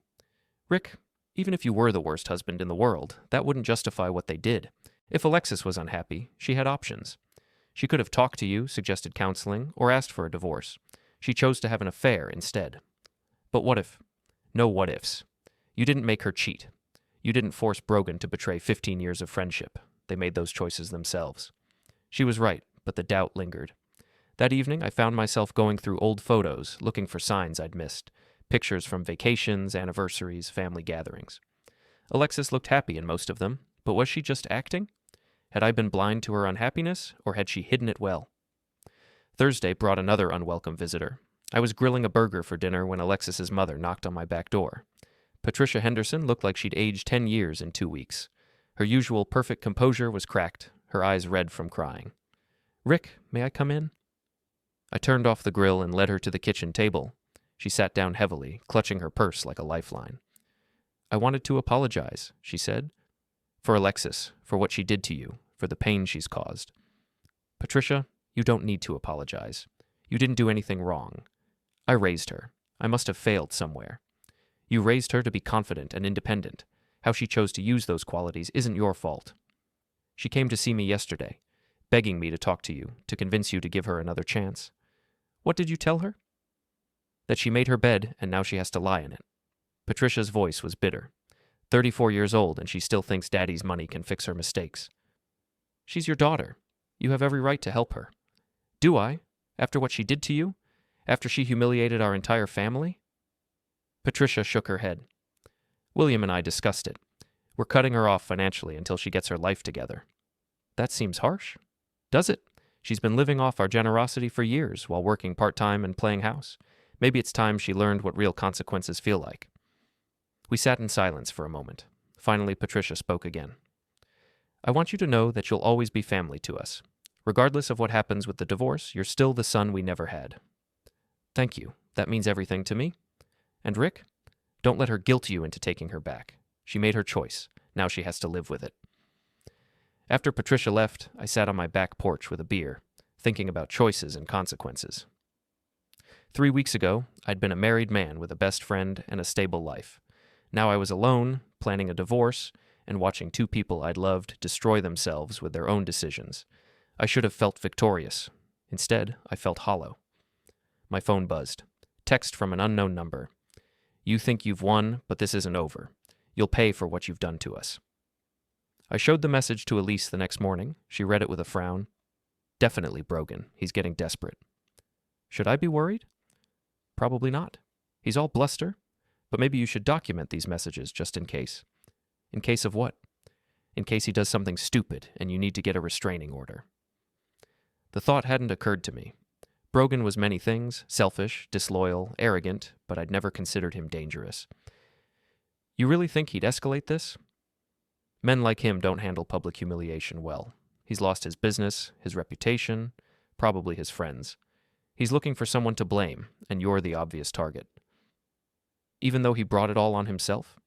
Rick, even if you were the worst husband in the world, that wouldn't justify what they did. If Alexis was unhappy, she had options. She could have talked to you, suggested counseling, or asked for a divorce. She chose to have an affair instead. But what if? No what ifs. You didn't make her cheat. You didn't force Brogan to betray 15 years of friendship. They made those choices themselves. She was right, but the doubt lingered. That evening, I found myself going through old photos, looking for signs I'd missed. Pictures from vacations, anniversaries, family gatherings. Alexis looked happy in most of them, but was she just acting? Had I been blind to her unhappiness, or had she hidden it well? Thursday brought another unwelcome visitor. I was grilling a burger for dinner when Alexis's mother knocked on my back door. Patricia Henderson looked like she'd aged 10 years in 2 weeks. Her usual perfect composure was cracked, her eyes red from crying. Rick, may I come in? I turned off the grill and led her to the kitchen table. She sat down heavily, clutching her purse like a lifeline. I wanted to apologize, she said. For Alexis, for what she did to you, for the pain she's caused. Patricia, you don't need to apologize. You didn't do anything wrong. I raised her. I must have failed somewhere. You raised her to be confident and independent. How she chose to use those qualities isn't your fault. She came to see me yesterday, begging me to talk to you, to convince you to give her another chance. What did you tell her? That she made her bed and now she has to lie in it. Patricia's voice was bitter. 34 years old and she still thinks Daddy's money can fix her mistakes. She's your daughter. You have every right to help her. Do I? After what she did to you? After she humiliated our entire family? Patricia shook her head. William and I discussed it. We're cutting her off financially until she gets her life together. That seems harsh. Does it? She's been living off our generosity for years while working part-time and playing house. Maybe it's time she learned what real consequences feel like. We sat in silence for a moment. Finally, Patricia spoke again. I want you to know that you'll always be family to us. Regardless of what happens with the divorce, you're still the son we never had. Thank you. That means everything to me. And Rick, don't let her guilt you into taking her back. She made her choice. Now she has to live with it. After Patricia left, I sat on my back porch with a beer, thinking about choices and consequences. 3 weeks ago, I'd been a married man with a best friend and a stable life. Now I was alone, planning a divorce, and watching 2 people I'd loved destroy themselves with their own decisions. I should have felt victorious. Instead, I felt hollow. My phone buzzed. Text from an unknown number. You think you've won, but this isn't over. You'll pay for what you've done to us. I showed the message to Elise the next morning. She read it with a frown. Definitely Brogan. He's getting desperate. Should I be worried? Probably not. He's all bluster. But maybe you should document these messages just in case. In case of what? In case he does something stupid and you need to get a restraining order. The thought hadn't occurred to me. Brogan was many things, selfish, disloyal, arrogant, but I'd never considered him dangerous. You really think he'd escalate this? Men like him don't handle public humiliation well. He's lost his business, his reputation, probably his friends. He's looking for someone to blame, and you're the obvious target. Even though he brought it all on himself?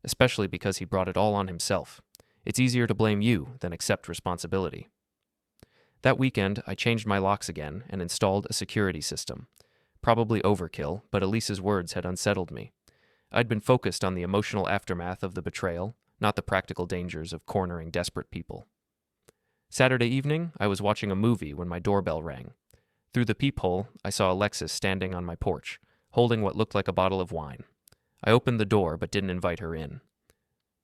Especially because he brought it all on himself. It's easier to blame you than accept responsibility. That weekend, I changed my locks again and installed a security system. Probably overkill, but Elise's words had unsettled me. I'd been focused on the emotional aftermath of the betrayal, not the practical dangers of cornering desperate people. Saturday evening, I was watching a movie when my doorbell rang. Through the peephole, I saw Alexis standing on my porch, holding what looked like a bottle of wine. I opened the door but didn't invite her in.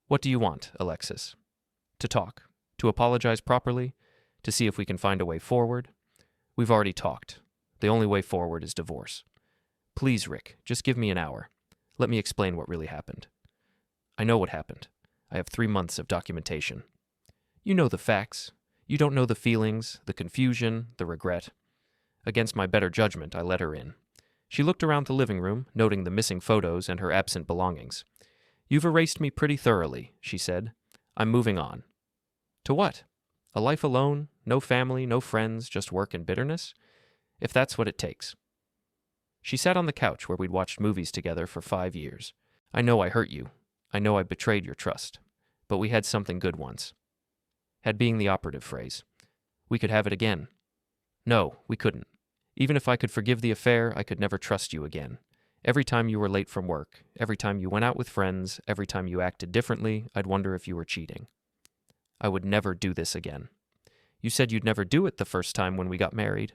What do you want, Alexis? To talk. To apologize properly. To see if we can find a way forward. We've already talked. The only way forward is divorce. Please, Rick, just give me an hour. Let me explain what really happened. I know what happened. I have 3 months of documentation. You know the facts. You don't know the feelings, the confusion, the regret. Against my better judgment, I let her in. She looked around the living room, noting the missing photos and her absent belongings. You've erased me pretty thoroughly, she said. I'm moving on. To what? A life alone, no family, no friends, just work and bitterness? If that's what it takes. She sat on the couch where we'd watched movies together for 5 years. I know I hurt you. I know I betrayed your trust. But we had something good once. Had being the operative phrase. We could have it again. No, we couldn't. Even if I could forgive the affair, I could never trust you again. Every time you were late from work, every time you went out with friends, every time you acted differently, I'd wonder if you were cheating. I would never do this again. You said you'd never do it the first time when we got married.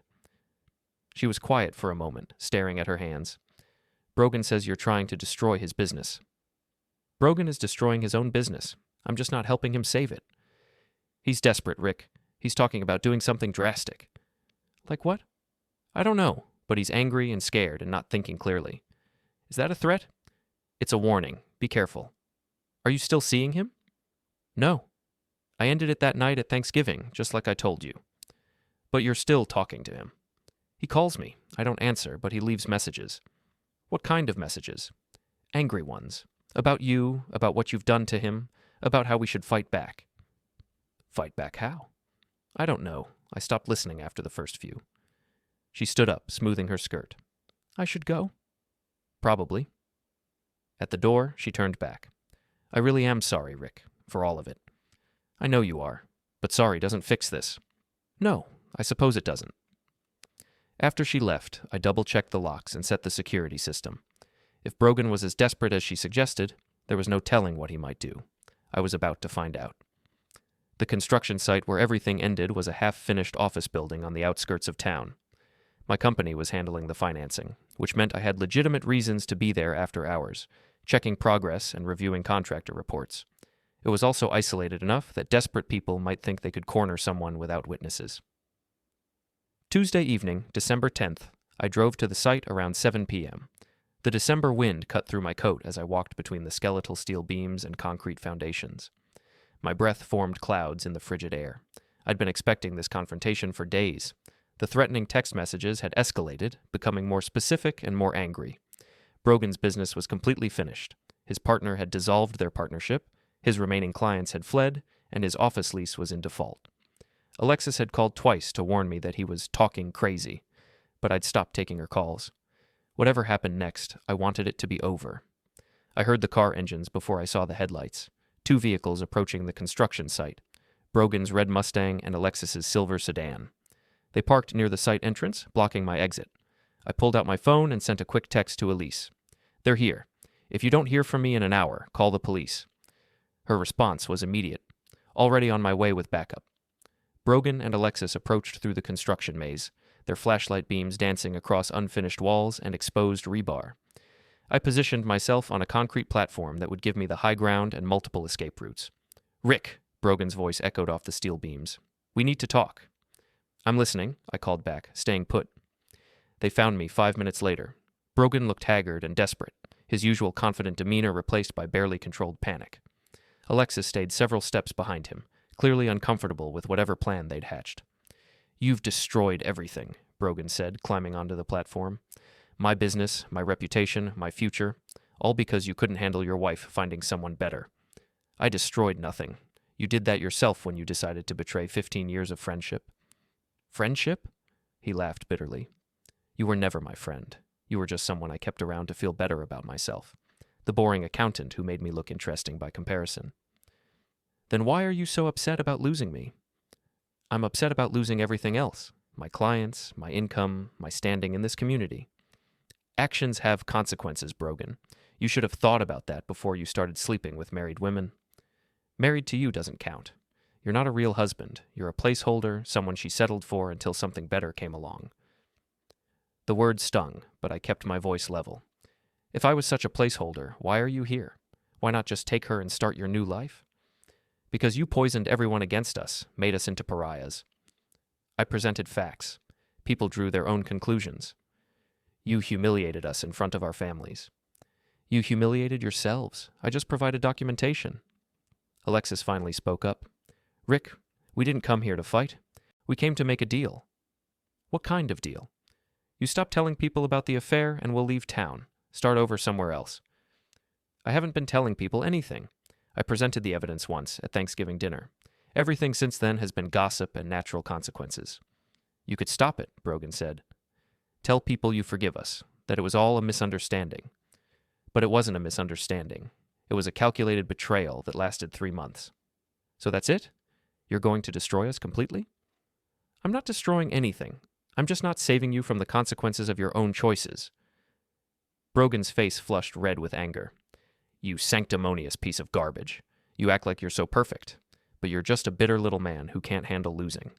She was quiet for a moment, staring at her hands. Brogan says you're trying to destroy his business. Brogan is destroying his own business. I'm just not helping him save it. He's desperate, Rick. He's talking about doing something drastic. Like what? I don't know, but he's angry and scared and not thinking clearly. Is that a threat? It's a warning. Be careful. Are you still seeing him? No. I ended it that night at Thanksgiving, just like I told you. But you're still talking to him. He calls me. I don't answer, but he leaves messages. What kind of messages? Angry ones. About you, about what you've done to him, about how we should fight back. Fight back how? I don't know. I stopped listening after the first few. She stood up, smoothing her skirt. I should go? Probably. At the door, she turned back. I really am sorry, Rick, for all of it. I know you are, but sorry doesn't fix this. No, I suppose it doesn't. After she left, I double-checked the locks and set the security system. If Brogan was as desperate as she suggested, there was no telling what he might do. I was about to find out. The construction site where everything ended was a half-finished office building on the outskirts of town. My company was handling the financing, which meant I had legitimate reasons to be there after hours, checking progress and reviewing contractor reports. It was also isolated enough that desperate people might think they could corner someone without witnesses. Tuesday evening, December 10th, I drove to the site around 7 p.m. The December wind cut through my coat as I walked between the skeletal steel beams and concrete foundations. My breath formed clouds in the frigid air. I'd been expecting this confrontation for days. The threatening text messages had escalated, becoming more specific and more angry. Brogan's business was completely finished. His partner had dissolved their partnership, his remaining clients had fled, and his office lease was in default. Alexis had called twice to warn me that he was talking crazy, but I'd stopped taking her calls. Whatever happened next, I wanted it to be over. I heard the car engines before I saw the headlights. 2 vehicles approaching the construction site, Brogan's red Mustang and Alexis's silver sedan. They parked near the site entrance, blocking my exit. I pulled out my phone and sent a quick text to Elise. They're here. If you don't hear from me in an hour, call the police. Her response was immediate. Already on my way with backup. Brogan and Alexis approached through the construction maze, their flashlight beams dancing across unfinished walls and exposed rebar. I positioned myself on a concrete platform that would give me the high ground and multiple escape routes. Rick, Brogan's voice echoed off the steel beams. We need to talk. I'm listening, I called back, staying put. They found me 5 minutes later. Brogan looked haggard and desperate, his usual confident demeanor replaced by barely controlled panic. Alexis stayed several steps behind him, clearly uncomfortable with whatever plan they'd hatched. You've destroyed everything, Brogan said, climbing onto the platform. My business, my reputation, my future, all because you couldn't handle your wife finding someone better. I destroyed nothing. You did that yourself when you decided to betray 15 years of friendship. Friendship? He laughed bitterly. You were never my friend. You were just someone I kept around to feel better about myself. The boring accountant who made me look interesting by comparison. Then why are you so upset about losing me? I'm upset about losing everything else. My clients, my income, my standing in this community. Actions have consequences, Brogan. You should have thought about that before you started sleeping with married women. Married to you doesn't count. You're not a real husband. You're a placeholder, someone she settled for until something better came along. The words stung, but I kept my voice level. If I was such a placeholder, why are you here? Why not just take her and start your new life? Because you poisoned everyone against us, made us into pariahs. I presented facts. People drew their own conclusions. You humiliated us in front of our families. You humiliated yourselves. I just provided documentation. Alexis finally spoke up. Rick, we didn't come here to fight. We came to make a deal. What kind of deal? You stop telling people about the affair and we'll leave town. Start over somewhere else. I haven't been telling people anything. I presented the evidence once at Thanksgiving dinner. Everything since then has been gossip and natural consequences. You could stop it, Brogan said. Tell people you forgive us, that it was all a misunderstanding. But it wasn't a misunderstanding. It was a calculated betrayal that lasted 3 months. So that's it? You're going to destroy us completely? I'm not destroying anything. I'm just not saving you from the consequences of your own choices. Brogan's face flushed red with anger. You sanctimonious piece of garbage. You act like you're so perfect, but you're just a bitter little man who can't handle losing.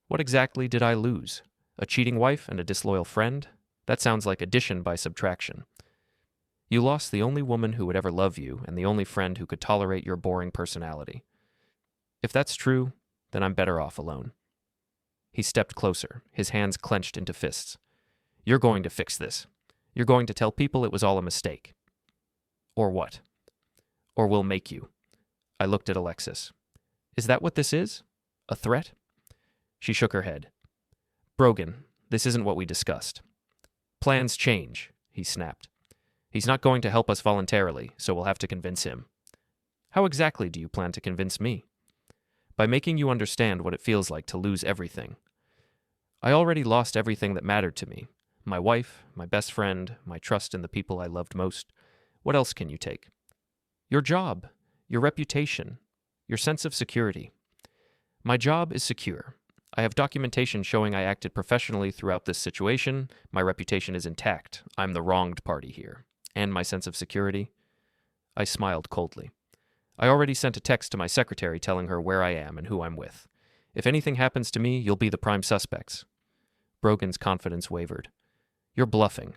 What exactly did I lose? A cheating wife and a disloyal friend? That sounds like addition by subtraction. You lost the only woman who would ever love you and the only friend who could tolerate your boring personality. If that's true, then I'm better off alone. He stepped closer, his hands clenched into fists. You're going to fix this. You're going to tell people it was all a mistake. Or what? Or we'll make you. I looked at Alexis. Is that what this is? A threat? She shook her head. Brogan, this isn't what we discussed. Plans change, he snapped. He's not going to help us voluntarily, so we'll have to convince him. How exactly do you plan to convince me? By making you understand what it feels like to lose everything. I already lost everything that mattered to me. My wife, my best friend, my trust in the people I loved most. What else can you take? Your job, your reputation, your sense of security. My job is secure. I have documentation showing I acted professionally throughout this situation. My reputation is intact. I'm the wronged party here. And my sense of security? I smiled coldly. I already sent a text to my secretary telling her where I am and who I'm with. If anything happens to me, you'll be the prime suspects. Brogan's confidence wavered. You're bluffing.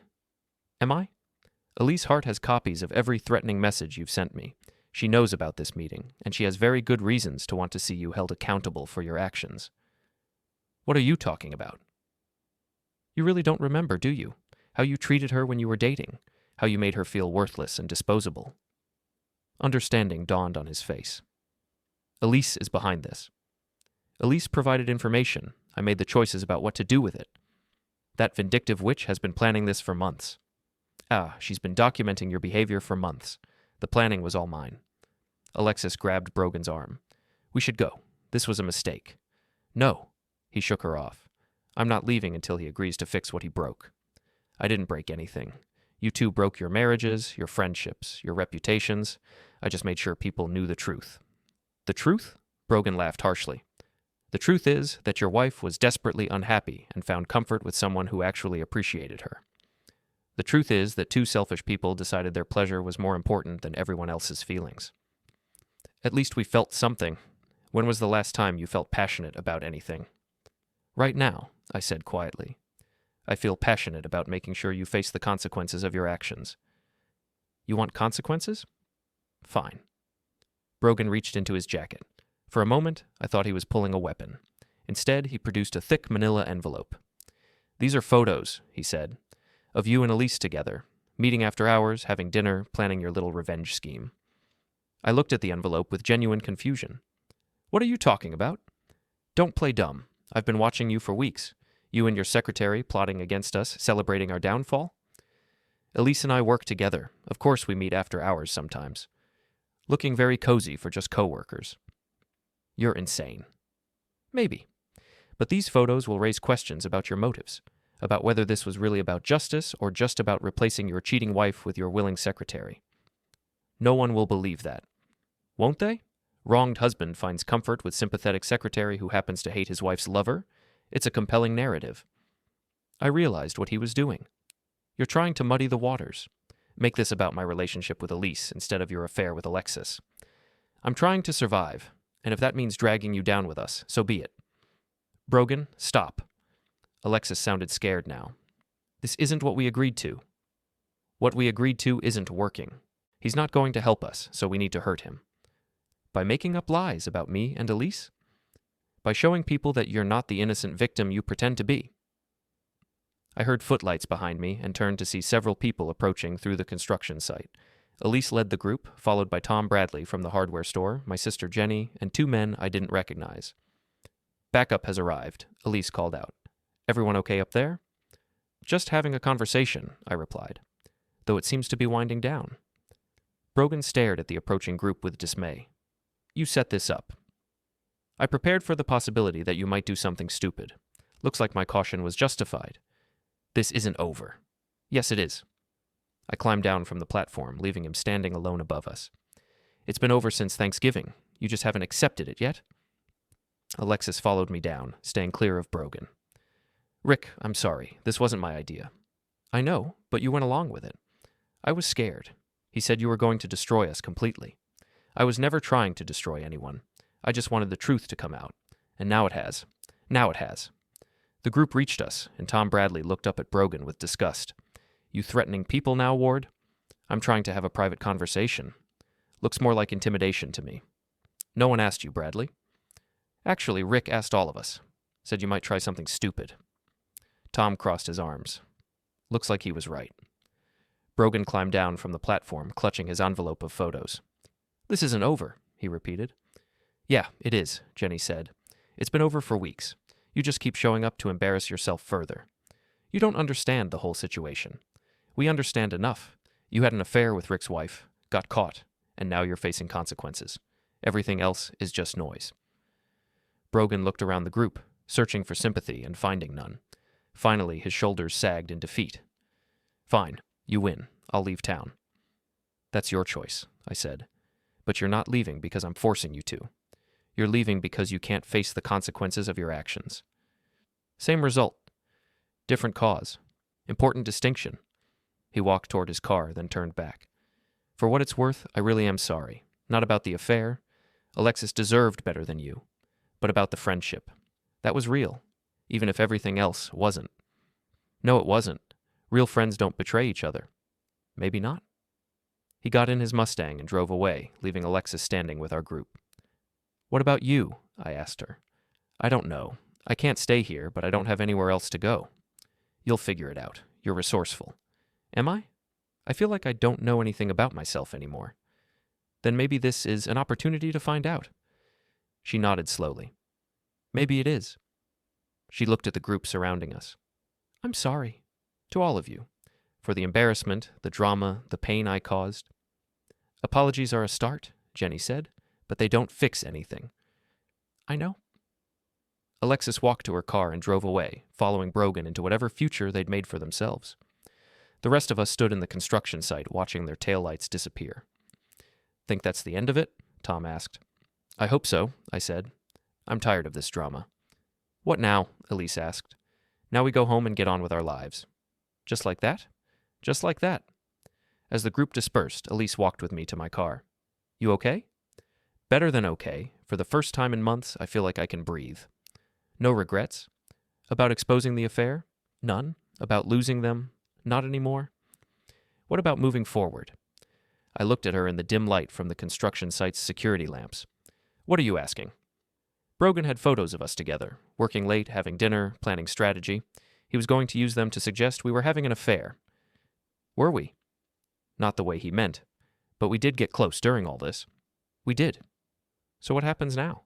Am I? Elise Hart has copies of every threatening message you've sent me. She knows about this meeting, and she has very good reasons to want to see you held accountable for your actions. What are you talking about? You really don't remember, do you? How you treated her when you were dating? How you made her feel worthless and disposable? Understanding dawned on his face. Elise is behind this. Elise provided information. I made the choices about what to do with it. That vindictive witch has been planning this for months. She's been documenting your behavior for months. The planning was all mine. Alexis grabbed Brogan's arm. We should go. This was a mistake. No. He shook her off. I'm not leaving until he agrees to fix what he broke. I didn't break anything. You two broke your marriages, your friendships, your reputations. I just made sure people knew the truth. The truth? Brogan laughed harshly. The truth is that your wife was desperately unhappy and found comfort with someone who actually appreciated her. The truth is that two selfish people decided their pleasure was more important than everyone else's feelings. At least we felt something. When was the last time you felt passionate about anything? Right now, I said quietly. I feel passionate about making sure you face the consequences of your actions. You want consequences? Fine. Brogan reached into his jacket. For a moment, I thought he was pulling a weapon. Instead, he produced a thick manila envelope. "These are photos," he said, "of you and Elise together, meeting after hours, having dinner, planning your little revenge scheme." I looked at the envelope with genuine confusion. "What are you talking about?" "Don't play dumb. I've been watching you for weeks. You and your secretary plotting against us, celebrating our downfall." "Elise and I work together. Of course we meet after hours sometimes. Looking very cozy for just co-workers." "You're insane." "Maybe. But these photos will raise questions about your motives, about whether this was really about justice or just about replacing your cheating wife with your willing secretary. No one will believe that. Won't they? Wronged husband finds comfort with sympathetic secretary who happens to hate his wife's lover. It's a compelling narrative." I realized what he was doing. "You're trying to muddy the waters. Make this about my relationship with Elise instead of your affair with Alexis. I'm trying to survive, and if that means dragging you down with us, so be it." "Brogan, stop." Alexis sounded scared now. "This isn't what we agreed to." "What we agreed to isn't working. He's not going to help us, so we need to hurt him." "By making up lies about me and Elise?" "By showing people that you're not the innocent victim you pretend to be." I heard footlights behind me and turned to see several people approaching through the construction site. Elise led the group, followed by Tom Bradley from the hardware store, my sister Jenny, and two men I didn't recognize. "Backup has arrived," Elise called out. "Everyone okay up there?" "Just having a conversation," I replied, "though it seems to be winding down." Brogan stared at the approaching group with dismay. "You set this up." "I prepared for the possibility that you might do something stupid. Looks like my caution was justified. This isn't over." "Yes, it is." I climbed down from the platform, leaving him standing alone above us. "It's been over since Thanksgiving. You just haven't accepted it yet." Alexis followed me down, staying clear of Brogan. "Rick, I'm sorry. This wasn't my idea." "I know, but you went along with it." "I was scared. He said you were going to destroy us completely." "I was never trying to destroy anyone. I just wanted the truth to come out. And now it has. Now it has." The group reached us, and Tom Bradley looked up at Brogan with disgust. "You threatening people now, Ward?" "I'm trying to have a private conversation." "Looks more like intimidation to me." "No one asked you, Bradley." "Actually, Rick asked all of us. Said you might try something stupid." Tom crossed his arms. Looks like he was right. Brogan climbed down from the platform, clutching his envelope of photos. "This isn't over," he repeated. "Yeah, it is," Jenny said. "It's been over for weeks. You just keep showing up to embarrass yourself further. You don't understand the whole situation. We understand enough. You had an affair with Rick's wife, got caught, and now you're facing consequences. Everything else is just noise." Brogan looked around the group, searching for sympathy and finding none. Finally, his shoulders sagged in defeat. "Fine, you win. I'll leave town." "That's your choice," I said. "But you're not leaving because I'm forcing you to. You're leaving because you can't face the consequences of your actions." "Same result. Different cause. Important distinction." He walked toward his car, then turned back. "For what it's worth, I really am sorry. Not about the affair. Alexis deserved better than you. But about the friendship. That was real, even if everything else wasn't." "No, it wasn't. Real friends don't betray each other." "Maybe not." He got in his Mustang and drove away, leaving Alexis standing with our group. "What about you?" I asked her. "I don't know. I can't stay here, but I don't have anywhere else to go." "You'll figure it out. You're resourceful." "Am I? I feel like I don't know anything about myself anymore." "Then maybe this is an opportunity to find out." She nodded slowly. "Maybe it is." She looked at the group surrounding us. "I'm sorry. To all of you. For the embarrassment, the drama, the pain I caused." "Apologies are a start," Jenny said, "but they don't fix anything." "I know." Alexis walked to her car and drove away, following Brogan into whatever future they'd made for themselves. The rest of us stood in the construction site, watching their taillights disappear. "Think that's the end of it?" Tom asked. "I hope so," I said. "I'm tired of this drama." "What now?" Elise asked. "Now we go home and get on with our lives." "Just like that?" "Just like that." As the group dispersed, Elise walked with me to my car. "You okay?" "Better than okay. For the first time in months, I feel like I can breathe." "No regrets?" "About exposing the affair? None. About losing them? Not anymore." "What about moving forward?" I looked at her in the dim light from the construction site's security lamps. "What are you asking?" Brogan had photos of us together, working late, having dinner, planning strategy. He was going to use them to suggest we were having an affair. Were we? Not the way he meant. But we did get close during all this. We did. So what happens now?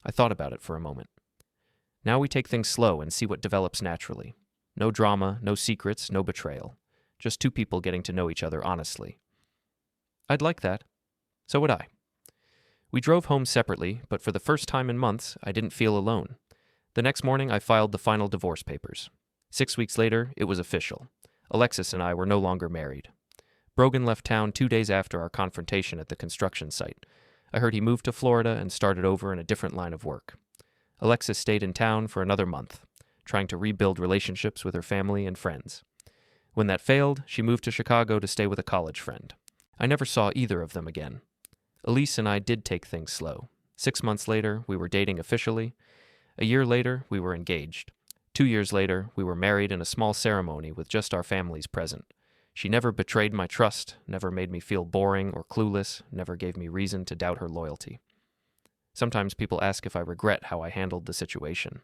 I thought about it for a moment. Now we take things slow and see what develops naturally. No drama, no secrets, no betrayal. Just two people getting to know each other honestly. I'd like that. So would I. We drove home separately, but for the first time in months, I didn't feel alone. The next morning, I filed the final divorce papers. 6 weeks later, it was official. Alexis and I were no longer married. Brogan left town 2 days after our confrontation at the construction site. I heard he moved to Florida and started over in a different line of work. Alexis stayed in town for another month, trying to rebuild relationships with her family and friends. When that failed, she moved to Chicago to stay with a college friend. I never saw either of them again. Elise and I did take things slow. 6 months later, we were dating officially. A year later, we were engaged. 2 years later, we were married in a small ceremony with just our families present. She never betrayed my trust, never made me feel boring or clueless, never gave me reason to doubt her loyalty. Sometimes people ask if I regret how I handled the situation,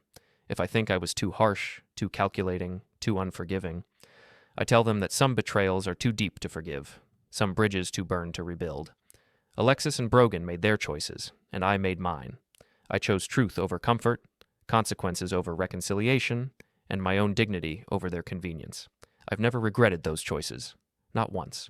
if I think I was too harsh, too calculating, too unforgiving. I tell them that some betrayals are too deep to forgive, some bridges too burned to rebuild. Alexis and Brogan made their choices, and I made mine. I chose truth over comfort, consequences over reconciliation, and my own dignity over their convenience. I've never regretted those choices, not once.